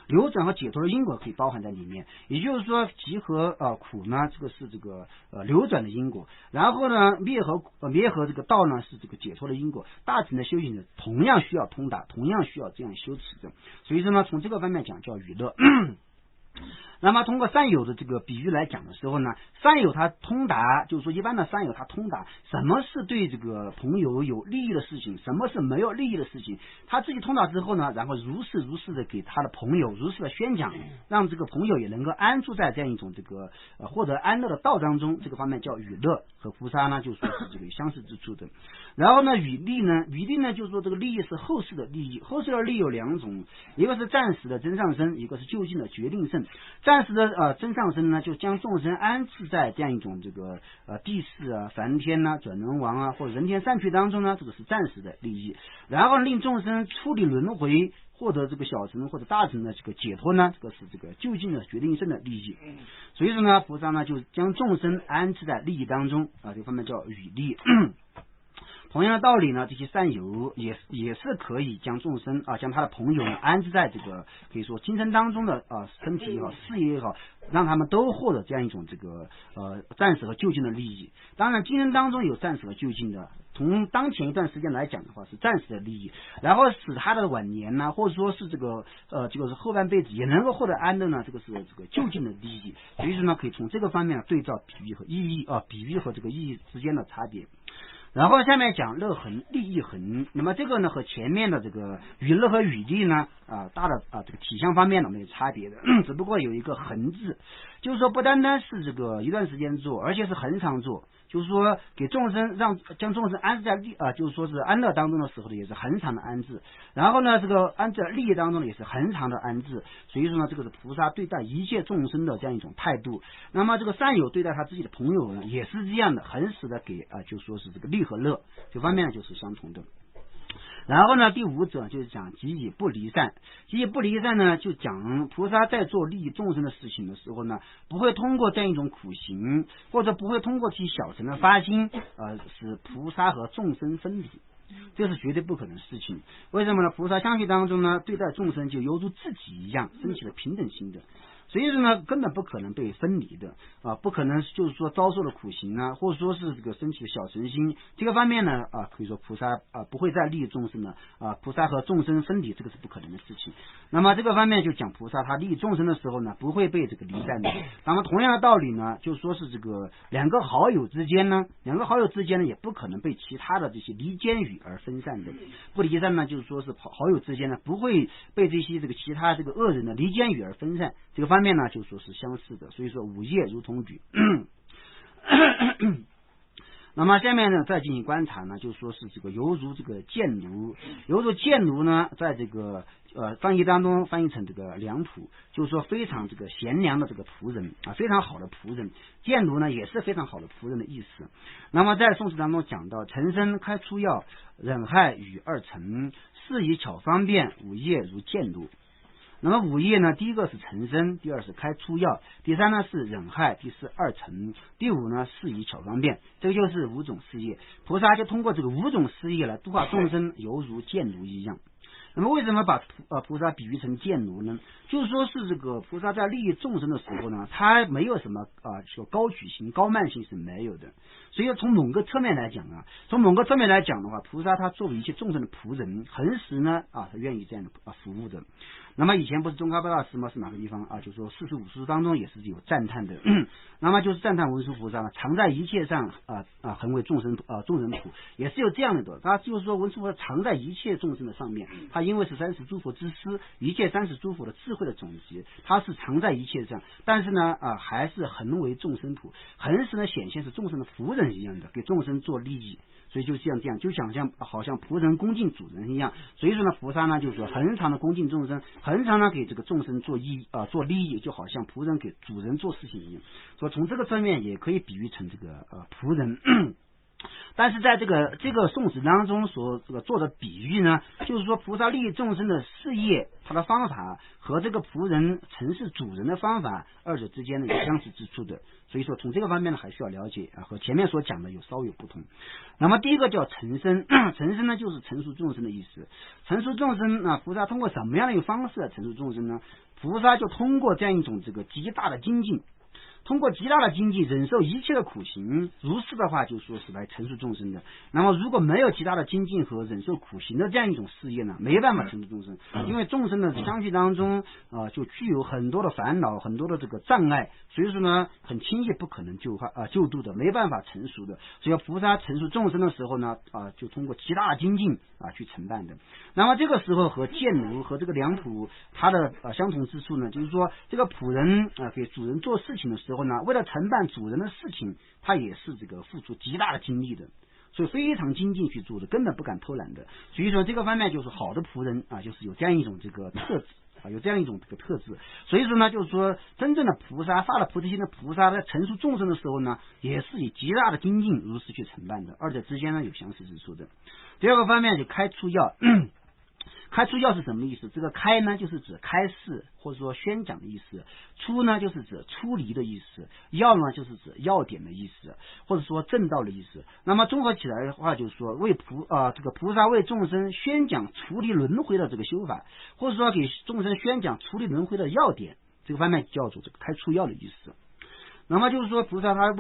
流转和解脱的因果可以包含在里面。也就是说集和苦呢这个是这个流转的因果，然后呢灭和这个道呢是这个解脱的因果。大乘的修行者同样需要通达，同样需要这样修持的。所以说呢从这个方面讲叫娱乐。那么通过善友的这个比喻来讲的时候呢，善友他通达，就是说一般的善友他通达什么是对这个朋友有利益的事情，什么是没有利益的事情，他自己通达之后呢，然后如是的给他的朋友如是的宣讲，让这个朋友也能够安住在这样一种这个获得安乐的道当中，这个方面叫与乐，和菩萨呢就说是这个相似之处的。然后呢与利呢就是说这个利益是后世的利益，后世的利益有两种，一个是暂时的真上身，一个是究竟的决定胜。暂时的真上身呢，就将众生安置在这样一种这个地势啊、梵天啊、转轮王啊或者人天善趣当中呢，这个是暂时的利益。然后令众生处理轮回，获得这个小乘或者大乘的这个解脱呢，这个是这个究竟的决定胜的利益。所以说呢，菩萨呢就将众生安置在利益当中啊，这方面叫与利。同样的道理呢，这些善友也是可以将众生将他的朋友安置在这个可以说今生当中的身体也好，事业也好，让他们都获得这样一种这个暂时和就近的利益。当然今生当中有暂时和就近的，从当前一段时间来讲的话是暂时的利益，然后使他的晚年呢，或者说是这个是后半辈子也能够获得安乐呢，这个是这个就近的利益。所以说呢，可以从这个方面对照比喻和意义比喻和这个意义之间的差别。然后下面讲乐恒利益恒，那么这个呢和前面的这个与乐和与利呢大的这个体相方面呢没有差别的，只不过有一个恒字，就是说不单单是这个一段时间做，而且是恒常做，就是说给众生将众生安置在就是说是安乐当中的时候呢，也是恒常的安置。然后呢，这个安置在利益当中呢，也是恒常的安置。所以说呢，这个是菩萨对待一切众生的这样一种态度。那么这个善友对待他自己的朋友呢，也是这样的，恒时的给就说是这个利和乐这方面呢就是相同的。然后呢，第五者就是讲即以不离散。即以不离散呢，就讲菩萨在做利益众生的事情的时候呢，不会通过这样一种苦行，或者不会通过其小乘的发心使菩萨和众生分离，这是绝对不可能的事情。为什么呢？菩萨相续当中呢，对待众生就犹如自己一样，升起了平等心的。所以说呢，根本不可能被分离的不可能就是说遭受了苦行啊，或者说是这个升起的小乘心，这个方面呢可以说菩萨不会再利益众生呢菩萨和众生分离，这个是不可能的事情。那么这个方面就讲菩萨他利益众生的时候呢，不会被这个离散的。那么同样的道理呢，就说是这个两个好友之间呢也不可能被其他的这些离间语而分散的。不离散呢，就是说是好友之间呢不会被这些这个其他这个恶人的离间语而分散，这个方面呢就说是相似的。所以说五业如同举那么下面呢再进行观察呢，就说是这个犹如这个贱奴，犹如贱奴呢，在这个翻译当中翻译成这个良仆，就是说非常这个贤良的这个仆人非常好的仆人。贱奴呢也是非常好的仆人的意思。那么在宋词当中讲到陈生开出药，忍害与二乘，事以巧方便，五业如贱奴。那么五业呢，第一个是成身，第二是开出药，第三呢是忍害，第四二乘，第五呢事以巧方便，这个就是五种事业。菩萨就通过这个五种事业来度化众生，犹如贱奴一样。那么为什么把菩萨比喻成贱奴呢？就是说是这个菩萨在利益众生的时候呢，他没有什么说高举心高慢心是没有的。所以从某个侧面来讲的话，菩萨他作为一切众生的仆人，恒时呢他愿意这样的服务的。那么以前不是中喀巴大师吗？是哪个地方就是说45书当中也是有赞叹的那么就是赞叹文殊菩萨常在一切上恒为众人仆，也是有这样的。他就是说文殊菩萨常在一切众生的上面，他因为是30诸佛之师，一切30诸佛的智慧的总结，他是常在一切上，但是呢还是恒为众生仆，恒时呢显现是众生的仆人一样的，给众生做利益。所以就这样就好像仆人恭敬主人一样。所以说呢，菩萨呢就是说恒常的恭敬众生，恒常呢给这个众生做利益，就好像仆人给主人做事情一样。所以从这个方面也可以比喻成这个仆人但是在这个宋词当中所这个做的比喻呢，就是说菩萨利益众生的事业，他的方法和这个仆人承事主人的方法，二者之间呢有相似之处的。所以说从这个方面呢还需要了解和前面所讲的有稍有不同。那么第一个叫成身成身呢就是陈述众生的意思。陈述众生菩萨通过什么样的一个方式来陈述众生呢？菩萨就通过这样一种这个极大的精进。通过极大的精进忍受一切的苦行，如是的话就说是来成熟众生的。那么如果没有极大的精进和忍受苦行的这样一种事业呢，没办法成熟众生，因为众生的相续当中就具有很多的烦恼，很多的这个障碍，所以说呢很轻易不可能救度的，没办法成熟的。所以菩萨成熟众生的时候呢就通过极大的精进去承办的。那么这个时候和贱奴和这个良仆它的相同之处呢，就是说这个仆人给主人做事情的时候呢，为了承办主人的事情，他也是这个付出极大的精力的，所以非常精进去做的，根本不敢偷懒的。所以说这个方面就是好的仆人就是有这样一种这个特质有这样一种这个特质。所以说呢，就是说真正的菩萨发了菩提心的菩萨在成熟众生的时候呢，也是以极大的精进如是去承办的，二者之间呢有相似之处的。第二个方面就开出要开出要是什么意思？这个开呢就是指开示或者说宣讲的意思，出呢就是指出离的意思，要呢就是指要点的意思，或者说正道的意思。那么综合起来的话，就是说这个菩萨为众生宣讲除离轮回的这个修法，或者说给众生宣讲除离轮回的要点，这个方面叫做这个开出要的意思。那么就是说菩萨他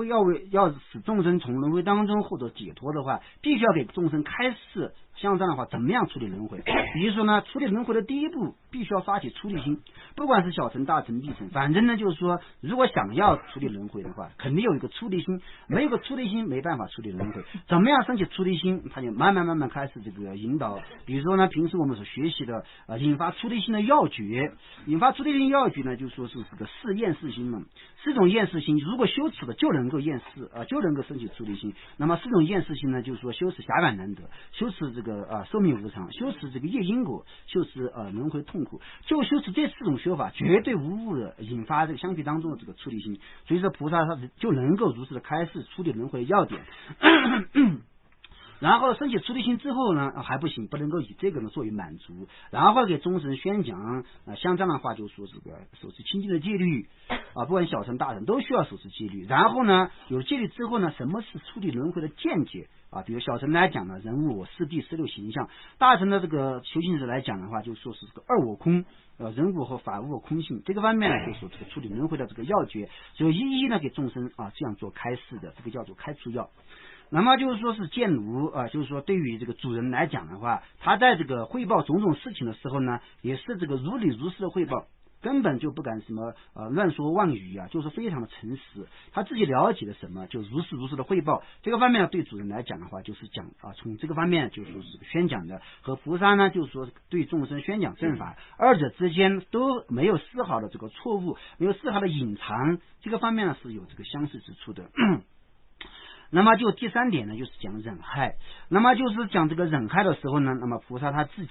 要使众生从轮回当中获得解脱的话，必须要给众生开示，像这样的话怎么样处理轮回。比如说呢，处理轮回的第一步必须要发起出离心，不管是小乘大乘必乘，反正呢就是说如果想要处理轮回的话，肯定有一个出离心，没有个出离心没办法处理轮回。怎么样升起出离心，他就慢慢开始这个引导。比如说呢，平时我们所学习的引发出离心的要诀，引发出离心要诀呢，就说是这个四厌世心嘛，四种厌世心如果修持的就能够厌世就能够升起出离心。那么四种厌世心呢，就是说修持暇满难得，修持这个寿命无常，修持这个业因果，修持轮回痛苦，就修持这四种修法，绝对无误的引发这个相续当中的这个出离心。所以说菩萨他就能够如实的开示处理轮回的要点。然后升起出离心之后呢还不行，不能够以这个呢作为满足，然后给众生宣讲像这样的话就说这个守持清净的戒律不管小乘大乘都需要守持戒律。然后呢有了戒律之后呢，什么是处理轮回的见解比如小乘来讲呢，人物我四谛16形象，大乘的这个修行者来讲的话，就说是这个二我空人物和法物空性，这个方面呢就说这个处理轮回的这个要诀，所以一一呢给众生这样做开示的，这个叫做开出要。那么就是说是贱奴就是说对于这个主人来讲的话，他在这个汇报种种事情的时候呢，也是这个如理如实的汇报，根本就不敢什么乱说妄语就是非常的诚实，他自己了解的什么就如实的汇报。这个方面呢对主人来讲的话，就是讲从这个方面就是说是宣讲的，和菩萨呢就是说对众生宣讲正法，二者之间都没有丝毫的这个错误，没有丝毫的隐藏，这个方面呢是有这个相似之处的。那么就第三点呢，就是讲忍害。那么就是讲这个忍害的时候呢，那么菩萨自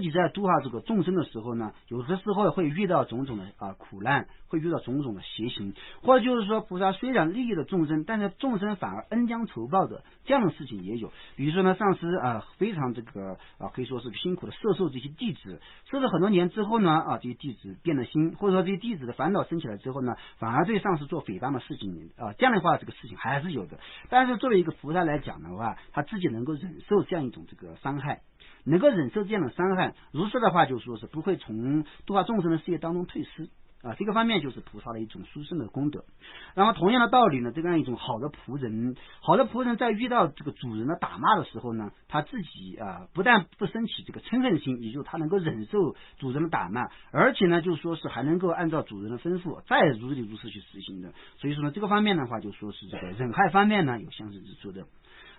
己在度化这个众生的时候呢，有的时候会遇到种种的苦难，会遇到种种的邪行，或者就是说菩萨虽然利益了众生，但是众生反而恩将仇报的这样的事情也有。比如说呢，上师非常这个可以说是辛苦的摄受这些弟子，摄受很多年之后呢这些弟子变了心，或者说这些弟子的烦恼升起来之后呢，反而对上师做诽谤的事情这样的话这个事情还是有的。但是作为一个菩萨来讲的话，他自己能够忍受这样一种这个伤害，能够忍受这样的伤害，如是的话就说是不会从度化众生的事业当中退失这个方面就是菩萨的一种殊胜的功德。那么同样的道理呢，这样一种好的仆人在遇到这个主人的打骂的时候呢，他自己不但不升起这个嗔恨心，也就是他能够忍受主人的打骂，而且呢就说是还能够按照主人的吩咐再如理如实去实行的。所以说呢这个方面的话就说是这个忍害方面呢有相似之处的。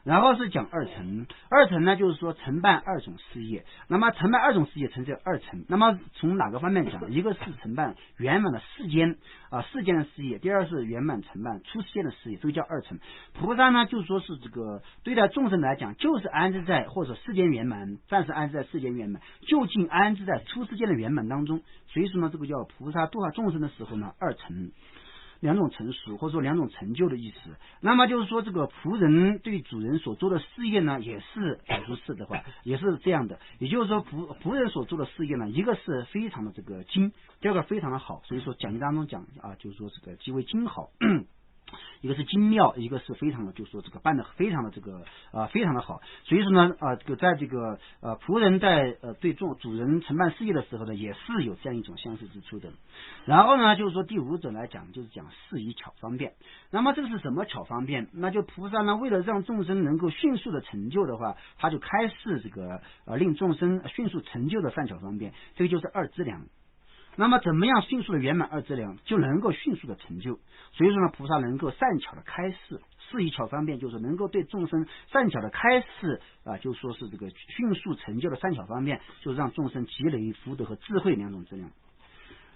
然后是讲二乘呢就是说承办二种事业，那么承办二种事业称之为二乘。那么从哪个方面讲？一个是承办圆满的世间的事业，第二是圆满承办出世间的事业，这个叫二乘。菩萨呢就说是这个对待众生来讲，就是安置在或者世间圆满，暂时安置在世间圆满，就近安置在出世间的圆满当中。所以说呢这个叫菩萨度化众生的时候呢，二乘两种成熟或者说两种成就的意思。那么就是说这个仆人对主人所做的事业呢，也是如是的话也是这样的。也就是说仆人所做的事业呢，一个是非常的这个精，第二个非常的好。所以说讲义当中讲就是说这个极为精好。一个是精妙，一个是非常的，就是说这个办的非常的这个非常的好。所以说呢这个在这个仆人在对主人承办事业的时候呢，也是有这样一种相似之处的。然后呢，就是说第五者来讲，就是讲适宜巧方便。那么这个是什么巧方便？那就菩萨呢，为了让众生能够迅速的成就的话，他就开示这个令众生迅速成就的善巧方便，这个就是二资粮。那么怎么样迅速的圆满二资粮，就能够迅速的成就？所以说呢，菩萨能够善巧的开示，适宜巧方便，就是能够对众生善巧的开示就说是这个迅速成就的善巧方便，就是让众生积累福德和智慧两种资粮。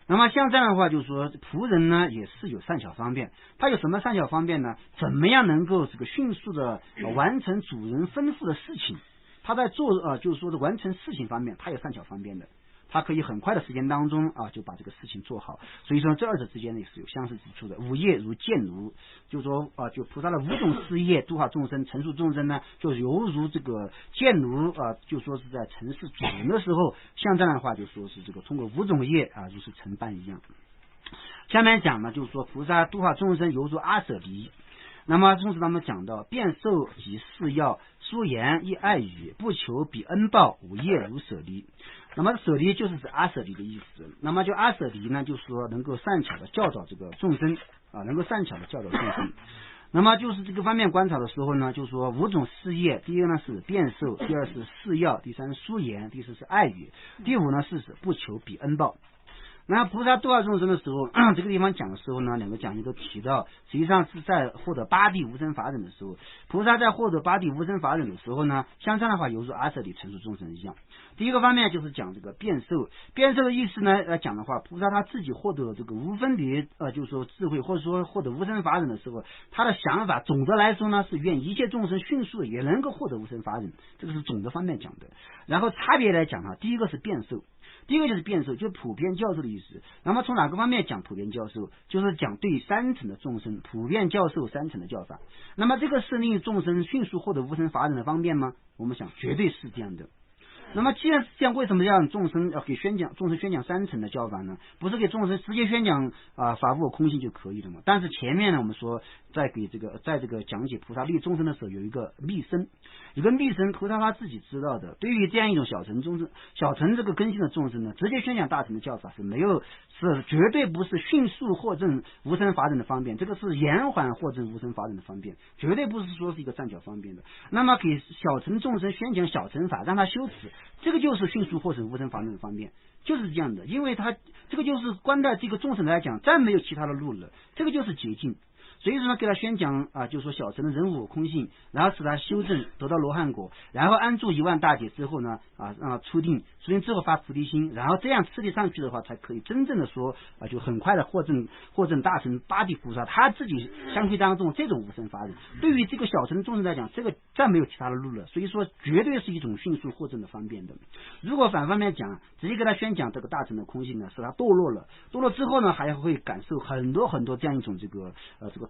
那么像这样的话，就是说仆人呢也是有善巧方便，他有什么善巧方便呢？怎么样能够这个迅速的完成主人吩咐的事情？他在做就是说的完成事情方面，他有善巧方便的。他可以很快的时间当中就把这个事情做好，所以说这二者之间呢是有相似之处的。五业如见炉，就是说就菩萨的五种事业度化众生、陈述众生呢，就犹如这个见炉就说是在陈示主人的时候，像这样的话就说是这个通过五种业如是承办一样。下面讲呢，就是说菩萨度化众生犹如阿舍离。那么同时他们讲到变受及事要，疏言亦爱语，不求彼恩报，五业如舍离。那么舍离就是指阿舍离的意思。那么就阿舍离呢，就是说能够善巧的教导这个众生能够善巧的教导众生。那么就是这个方面观察的时候呢，就是说五种事业，第一个呢是变受，第二是事要，第三疏言，第四是爱语，第五呢是不求彼恩报。那菩萨度化众生的时候，这个地方讲的时候呢，两个讲义都提到，实际上是在获得八地无生法忍的时候，菩萨在获得八地无生法忍的时候呢，像这样的话犹如阿舍离陈述众生一样。第一个方面就是讲这个变受，变受的意思呢来讲的话，菩萨他自己获得这个无分别就是说智慧，或者说获得无生法忍的时候，他的想法总的来说呢是愿一切众生迅速也能够获得无生法忍，这个是总的方面讲的。然后差别来讲第一个是变受，第一个就是变受，就是普遍教授的意思。那么从哪个方面讲普遍教授？就是讲对三层的众生普遍教授三层的教法。那么这个是令众生迅速获得无生法忍的方便吗？我们想绝对是这样的。那么既然是这样，为什么让众生给众生宣讲三层的教法呢？不是给众生直接宣讲法无我空性就可以了吗？但是前面呢，我们说在这个讲解菩萨利众生的时候，有一个密身，有个密身，菩萨他自己知道的。对于这样一种小乘众生、小乘这个根性的众生呢，直接宣讲大乘的教法是绝对不是迅速获证无生法忍的方便，这个是延缓获证无生法忍的方便，绝对不是说是一个善巧方便的。那么给小乘众生宣讲小乘法，让他修持，这个就是迅速获证无生法忍的方便，就是这样的。因为他这个就是观待这个众生来讲，再没有其他的路了，这个就是捷径。所以说呢，给他宣讲就是说小乘的人无我空性，然后使他修正得到罗汉果，然后安住10000大劫之后呢让他出定之后发菩提心，然后这样次第上去的话，才可以真正的说就很快的获证大乘八地菩萨他自己相续当中这种无生法忍。对于这个小乘众生来讲，这个再没有其他的路了，所以说绝对是一种迅速获证的方便的。如果反方面讲，直接给他宣讲这个大乘的空性呢，使他堕落了，堕落之后呢，还会感受很多很多这样一种这个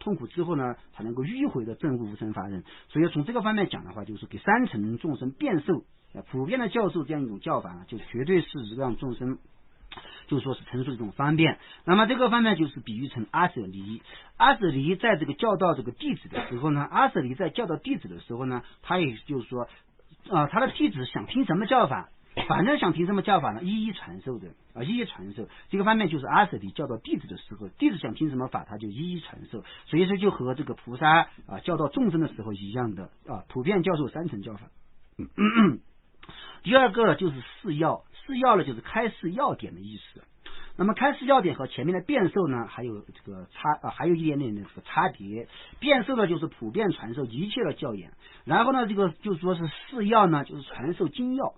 痛苦之后呢，才能够迂回的证悟无生法忍。所以从这个方面讲的话，就是给三乘众生变受普遍的教授这样一种教法呢，就绝对是让众生就是说是陈述这种方便。那么这个方面就是比喻成阿舍离。阿舍离在这个教导这个弟子的时候呢，阿舍离在教导弟子的时候呢，他也就是说他的弟子想听什么教法，反正想听什么教法呢，一一传授的一一传授。这个方面就是阿舍离教导弟子的时候，弟子想听什么法，他就一一传授。所以说就和这个菩萨教导众生的时候一样的普遍教授三乘教法。第二个就是示要，示要呢就是开示要点的意思。那么开示要点和前面的变受呢还有这个还有一点点的这个差别。变受呢就是普遍传授一切的教言，然后呢这个就是说是示要呢就是传授精要。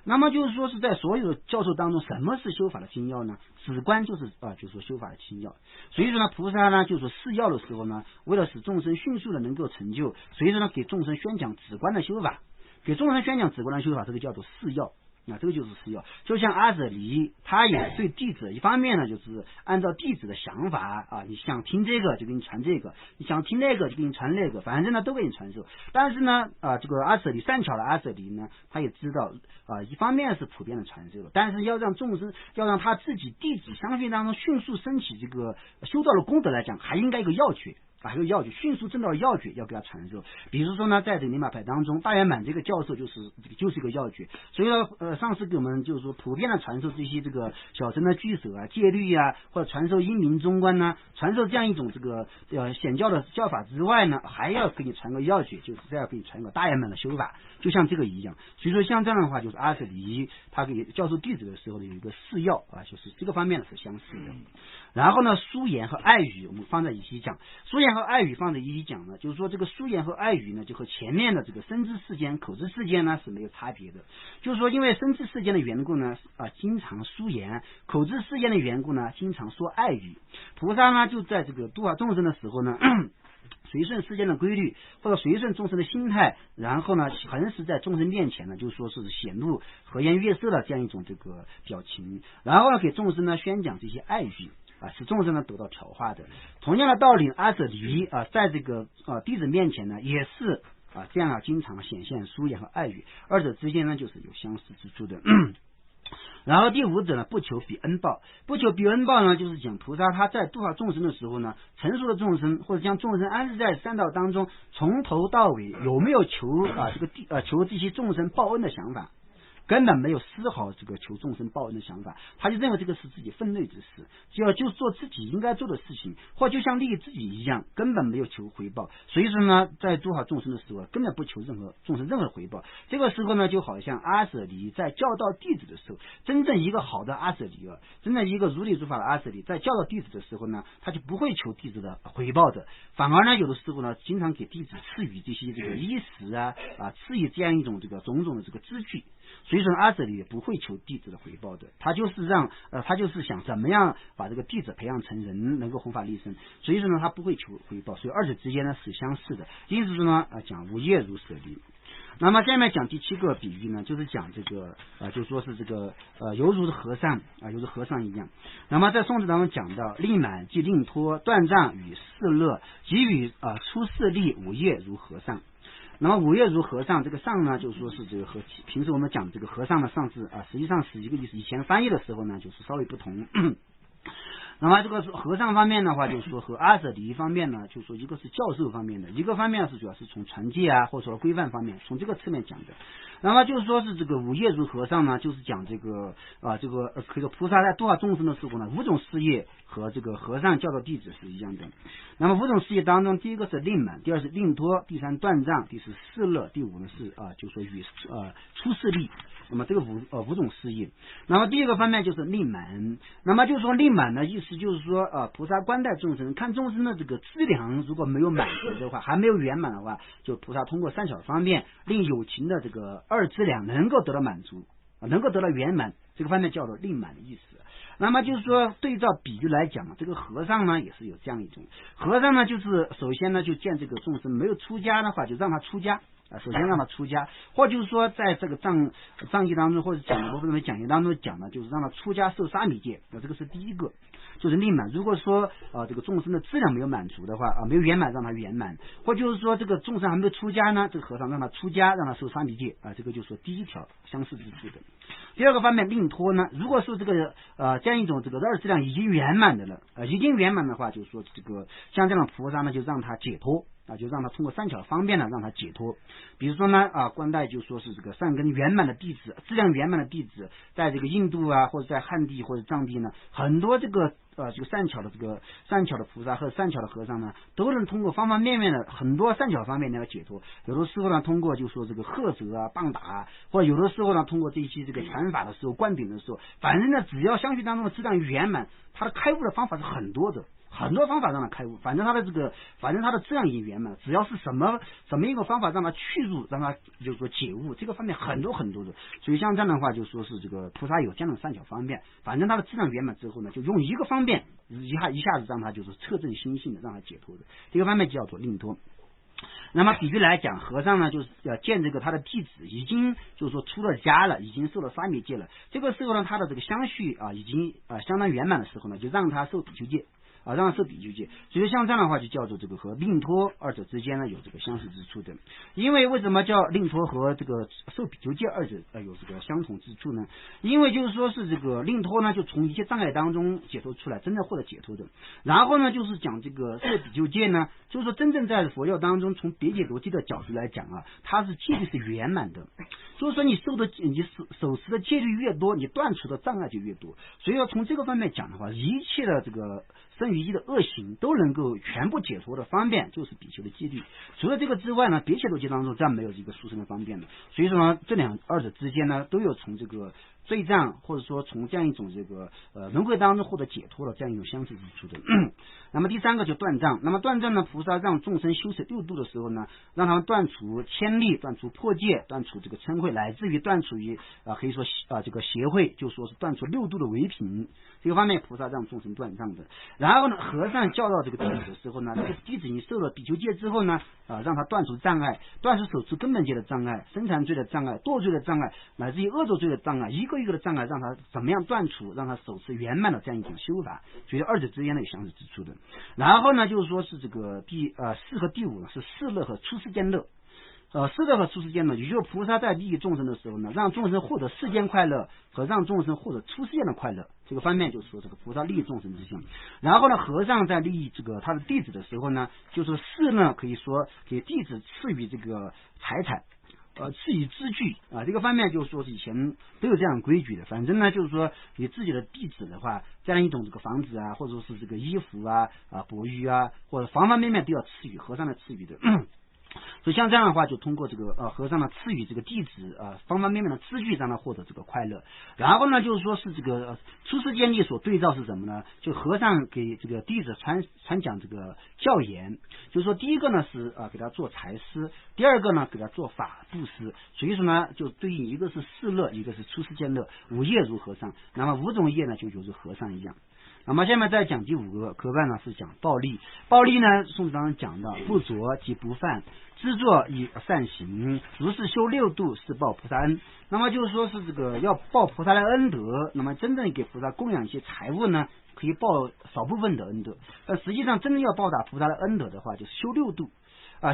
那么就是说是在所有的教授当中，什么是修法的精要呢？止观就是就是说修法的精要。所以说呢，菩萨呢就是说示要的时候呢，为了使众生迅速的能够成就，所以说呢给众生宣讲止观的修法，给众生宣讲止观的修法，这个叫做示要这个就是四要。就像阿舍离，他也对弟子，一方面呢就是按照弟子的想法你想听这个就给你传这个，你想听那个就给你传那个，反正呢都给你传授。但是呢这个阿舍离善巧的阿舍离呢，他也知道一方面是普遍的传授，但是要让众生，要让他自己弟子相续当中迅速升起这个修道的功德来讲，还应该有个要诀。还有要诀，迅速证道的要诀要给他传授。比如说呢，在这个尼玛派当中，大圆满这个教授就是一个要诀。所以呢，上次给我们就是说普遍的传授这些这个小乘的居舍戒律或者传授英明中观传授这样一种这个显教的教法之外呢，还要给你传个要诀，就是再要给你传个大圆满的修法，就像这个一样。所以说像这样的话，就是阿舍离他给教授弟子的时候的有一个四要就是这个方面是相似的。然后呢，疏言和爱语我们放在一起讲，疏言和爱语放在一起讲呢，就是说这个疏言和爱语呢，就和前面的这个身知世间、口知世间呢是没有差别的。就是说，因为身知世间的缘故呢，经常疏言；口知世间的缘故呢，经常说爱语。菩萨呢，就在这个度化众生的时候呢，随顺世间的规律，或者随顺众生的心态，然后呢，恒时在众生面前呢，就说是显露和颜悦色的这样一种这个表情，然后呢，给众生呢宣讲这些爱语。使众生呢得到调化的。同样的道理，阿舍离在这个弟子面前呢，也是这样经常显现疏言和爱语，二者之间呢就是有相似之处的。然后第五者呢，不求彼恩报。不求彼恩报呢，就是讲菩萨他在度化众生的时候呢，成熟的众生或者将众生安置在三道当中，从头到尾有没有求求这些众生报恩的想法？根本没有丝毫这个求众生报恩的想法，他就认为这个是自己分内之事，就做自己应该做的事情，或就像利益自己一样，根本没有求回报。所以说呢，在度化众生的时候，根本不求众生任何回报。这个时候呢，就好像阿舍离在教导弟子的时候，真正一个好的阿舍离真正一个如理如法的阿舍离，在教导弟子的时候呢，他就不会求弟子的回报的，反而呢，有的时候呢，经常给弟子赐予这些这个衣食赐予这样一种这个种种的这个资具。所以说阿舍离也不会求弟子的回报的，他就是想怎么样把这个弟子培养成人，能够弘法利生。所以说呢，他不会求回报，所以二者之间呢是相似的。因此说呢，讲无业如舍离。那么下面讲第七个比喻呢，就是讲这个就说是这个犹如和尚犹如和尚一样。那么在宋词当中讲到，令满即令脱，断障与世乐，给予出世力，无业如和尚。那么五业如和尚，这个尚呢，就是说是这个和平时我们讲这个和尚的尚字实际上是一个意思。以前翻译的时候呢，就是稍微不同。那么这个和尚方面的话，就是说和阿舍离方面呢，就是说一个是教授方面的，一个方面是主要是从传戒或者说规范方面，从这个侧面讲的。那么就是说是这个五业如和尚呢，就是讲这个菩萨在度化众生的时候呢，五种事业和这个和尚教导弟子是一样的。那么五种事业当中，第一个是令满，第二是令脱，第三断障，第四世乐，第五呢是就是说与出世力。那么这个五种事业。那么第一个方面就是令满。那么就是说令满的意思就是说菩萨观待众生，看众生的这个资粮如果没有满足的话，还没有圆满的话，就菩萨通过善巧方便，令有情的这个二资粮能够得到满足，能够得到圆满，这个方面叫做令满的意思。那么就是说对照比喻来讲，这个和尚呢也是有这样一种和尚呢，就是首先呢就见这个众生没有出家的话，就让他出家首先让他出家，或就是说在这个藏义当中或者讲部分的讲义当中讲的，就是让他出家受沙弥戒，这个是第一个，就是令满。如果说这个众生的质量没有满足的话没有圆满，让他圆满，或就是说这个众生还没有出家呢，这个和尚让他出家，让他受沙弥戒这个就是说第一条相似之处的。第二个方面令脱呢，如果说这个这样一种这个二质量已经圆满的了已经圆满的话，就是说这个像这样的菩萨呢，就让他解脱就让他通过善巧方便呢让他解脱。比如说呢观待就说是这个善根圆满的弟子，质量圆满的弟子，在这个印度或者在汉地或者藏地呢，很多这个善巧的菩萨和善巧的和尚呢，都能通过方方面面的很多善巧方面来解脱。有的时候呢，通过就说这个喝责棒打或者有的时候呢，通过这些这个传法的时候灌顶的时候，反正呢，只要相续当中的质量圆满，他的开悟的方法是很多的。很多方法让他开悟，反正他的质量已经圆满，只要是什么一个方法让他去入，让他就是说解悟，这个方面很多很多的。所以像这样的话，就说是这个菩萨有这样的善巧方便，反正他的质量圆满之后呢，就用一个方便一下子让他就是彻证心性的，让他解脱的。这个方面叫做令脱。那么比喻来讲，和尚呢就是见这个他的弟子已经就是说出了家了，已经受了沙弥戒了，这个时候呢他的这个相续已经相当圆满的时候呢，就让他受比丘戒。让他受比丘戒，所以像这样的话就叫做这个和令托二者之间呢有这个相似之处的。因为为什么叫令托和这个受比丘戒二者有这个相同之处呢？因为就是说是这个令托呢就从一切障碍当中解脱出来，真正获得解脱的。然后呢就是讲这个受比丘戒呢，就是说真正在佛教当中从别解脱戒的角度来讲它是戒律是圆满的，就是说你手持的戒律越多，你断除的障碍就越多。所以要从这个方面讲的话，一切的这个生于一的恶行都能够全部解脱的方便，就是比丘的戒律。除了这个之外呢，别解脱戒当中这样没有一个殊胜的方便的。所以说呢，这二者之间呢，都有从这个罪障或者说从这样一种这个轮回当中获得解脱的这样一种相似之处的。那么第三个就断障。那么断障呢，菩萨让众生修持六度的时候呢，让他们断除牵力，断除破戒，断除这个嗔恚，乃至于断除于可以说这个邪会，就说是断除六度的违品。这个方面菩萨让众生断障的。然后呢，和尚教导这个弟子的时候呢，这个弟子你受了比丘戒之后呢，让他断除障碍，断除手持根本戒的障碍，生产罪的障碍，堕罪的障碍，乃至于恶作罪的障碍，一个一个的障碍让他怎么样断除，让他手持圆满的这样一种修法，所以二者之间呢有相似之处的。然后呢就是说是这个第四和第五是世乐和出世间乐。世乐和出世间乐，也就是菩萨在利益众生的时候呢，让众生获得世间快乐和让众生获得出世间的快乐，这个方面就是说这个菩萨利益众生之心。然后呢，和尚在利益这个他的弟子的时候呢，就是世呢可以说给弟子赐予这个财产，赐予资具这个方面就是说是以前都有这样的规矩的。反正呢就是说你自己的弟子的话，这样一种这个房子或者说是这个衣服钵盂或者方方面面都要赐予，和尚的赐予的。所以像这样的话，就通过这个和尚呢赐予这个弟子方方面面的资具，让他获得这个快乐。然后呢，就是说是这个出世间力所对照是什么呢？就和尚给这个弟子传讲这个教言，就是说第一个呢是给他做财施，第二个呢给他做法布施。所以说呢，就对应一个是世乐，一个是出世间乐，五业如和尚。那么五种业呢，就如和尚一样。那么下面再讲第五个科办呢，是讲暴力。暴力呢，宋子当中讲的不着即不犯，知作以善行，如是修六度，是报菩萨恩。那么就是说是这个要报菩萨的恩德，那么真正给菩萨供养一些财物呢，可以报少部分的恩德，但实际上真正要报答菩萨的恩德的话，就是修六度。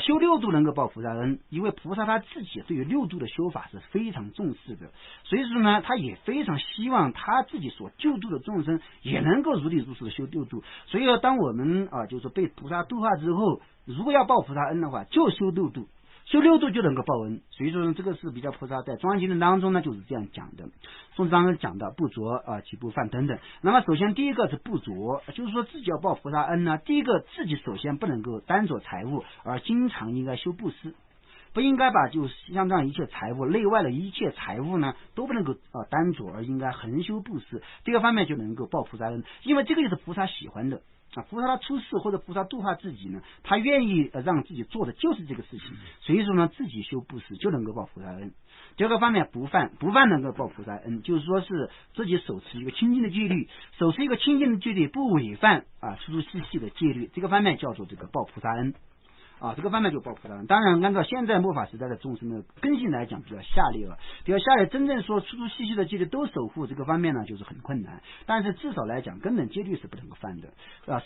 修六度能够报菩萨恩，因为菩萨他自己对于六度的修法是非常重视的，所以说呢，他也非常希望他自己所救度的众生也能够如理如实的修六度。所以说，当我们就是说被菩萨度化之后，如果要报菩萨恩的话，就修六度。修六度就能够报恩，所以说这个是比较菩萨在庄严经论当中呢就是这样讲的。宋章中讲的不着即不犯等等。那么首先第一个是不着，就是说自己要报菩萨恩呢，第一个自己首先不能够单着财物，而经常应该修布施，不应该把就是像这样一切财物内外的一切财物呢都不能够单着，而应该恒修布施，这个方面就能够报菩萨恩，因为这个就是菩萨喜欢的。菩萨他出世或者菩萨度化自己呢，他愿意让自己做的就是这个事情，所以说呢自己修布施就能够报菩萨恩。第二个方面不犯能够报菩萨恩，就是说是自己手持一个清净的戒律，手持一个清净的戒律，不违犯粗粗细细的戒律，这个方面叫做这个报菩萨恩。这个方面就报菩萨恩。当然按照现在末法时代的众生的根性来讲比较下劣真正说粗粗细细的戒律都守护，这个方面呢就是很困难，但是至少来讲根本戒律是不能够犯的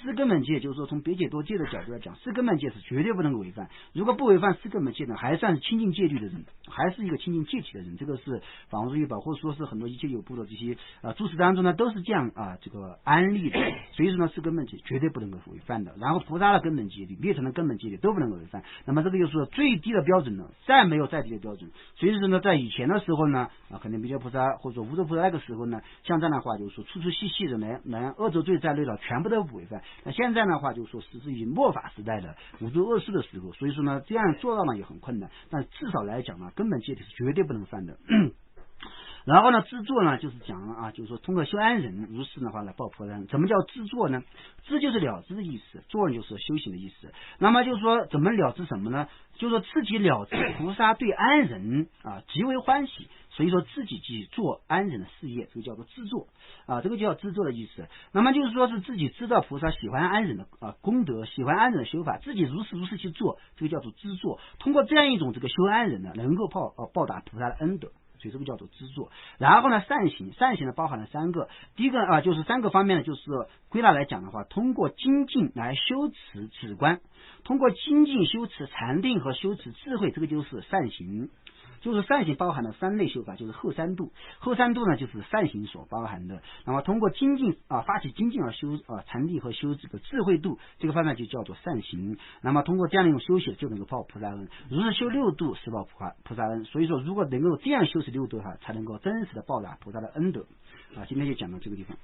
四根本戒，就是说从别解脱戒的角度来讲，四根本戒是绝对不能够违犯，如果不违犯四根本戒呢，还算是清净戒律的人，还是一个清净戒体的人，这个是法王注意宝或者说是很多一切有部的这些注释当中呢都是这样这个安利的。所以说呢四根本戒绝对不能够违犯的，然后菩萨的根本戒律、灭尘的根本戒律都不能够违犯，那么这个就是最低的标准了，再没有再低的标准。所以说呢在以前的时候呢可能弥勒菩萨或者说无著菩萨那个时候呢，像这样的话就是说粗粗细细的来恶作罪在内了全部都不违犯。那现在的话就是说是至于末法时代的无著恶事的时候，所以说呢这样做到呢也很困难，但至少来讲呢根本戒律是绝对不能犯的。然后呢知作呢就是讲就是说通过修安忍如是的话来报菩萨恩。怎么叫知作呢？知就是了知的意思，作就是修行的意思。那么就是说怎么了知什么呢？就是说自己了知菩萨对安忍极为欢喜，所以说自己去做安忍的事业，这个叫做知作啊，这个就叫知作的意思。那么就是说是自己知道菩萨喜欢安忍的功德，喜欢安忍的修法，自己如是去做，这个叫做知作。通过这样一种这个修安忍呢，能够报答菩萨的恩德。所以这个叫做知作。然后呢，善行呢包含了3个，第一个就是3个方面呢，就是归纳来讲的话，通过精进来修持止观，通过精进修持禅定和修持智慧，这个就是善行。就是善行包含了3类修法，就是后三度呢就是善行所包含的。那么通过精进发起精进而修禅定和修这个智慧度，这个方面就叫做善行。那么通过这样一种修学就能够报菩萨恩，如是修6度是报菩萨恩。所以说如果能够这样修持6度的话，才能够真实的报答菩萨的恩德今天就讲到这个地方。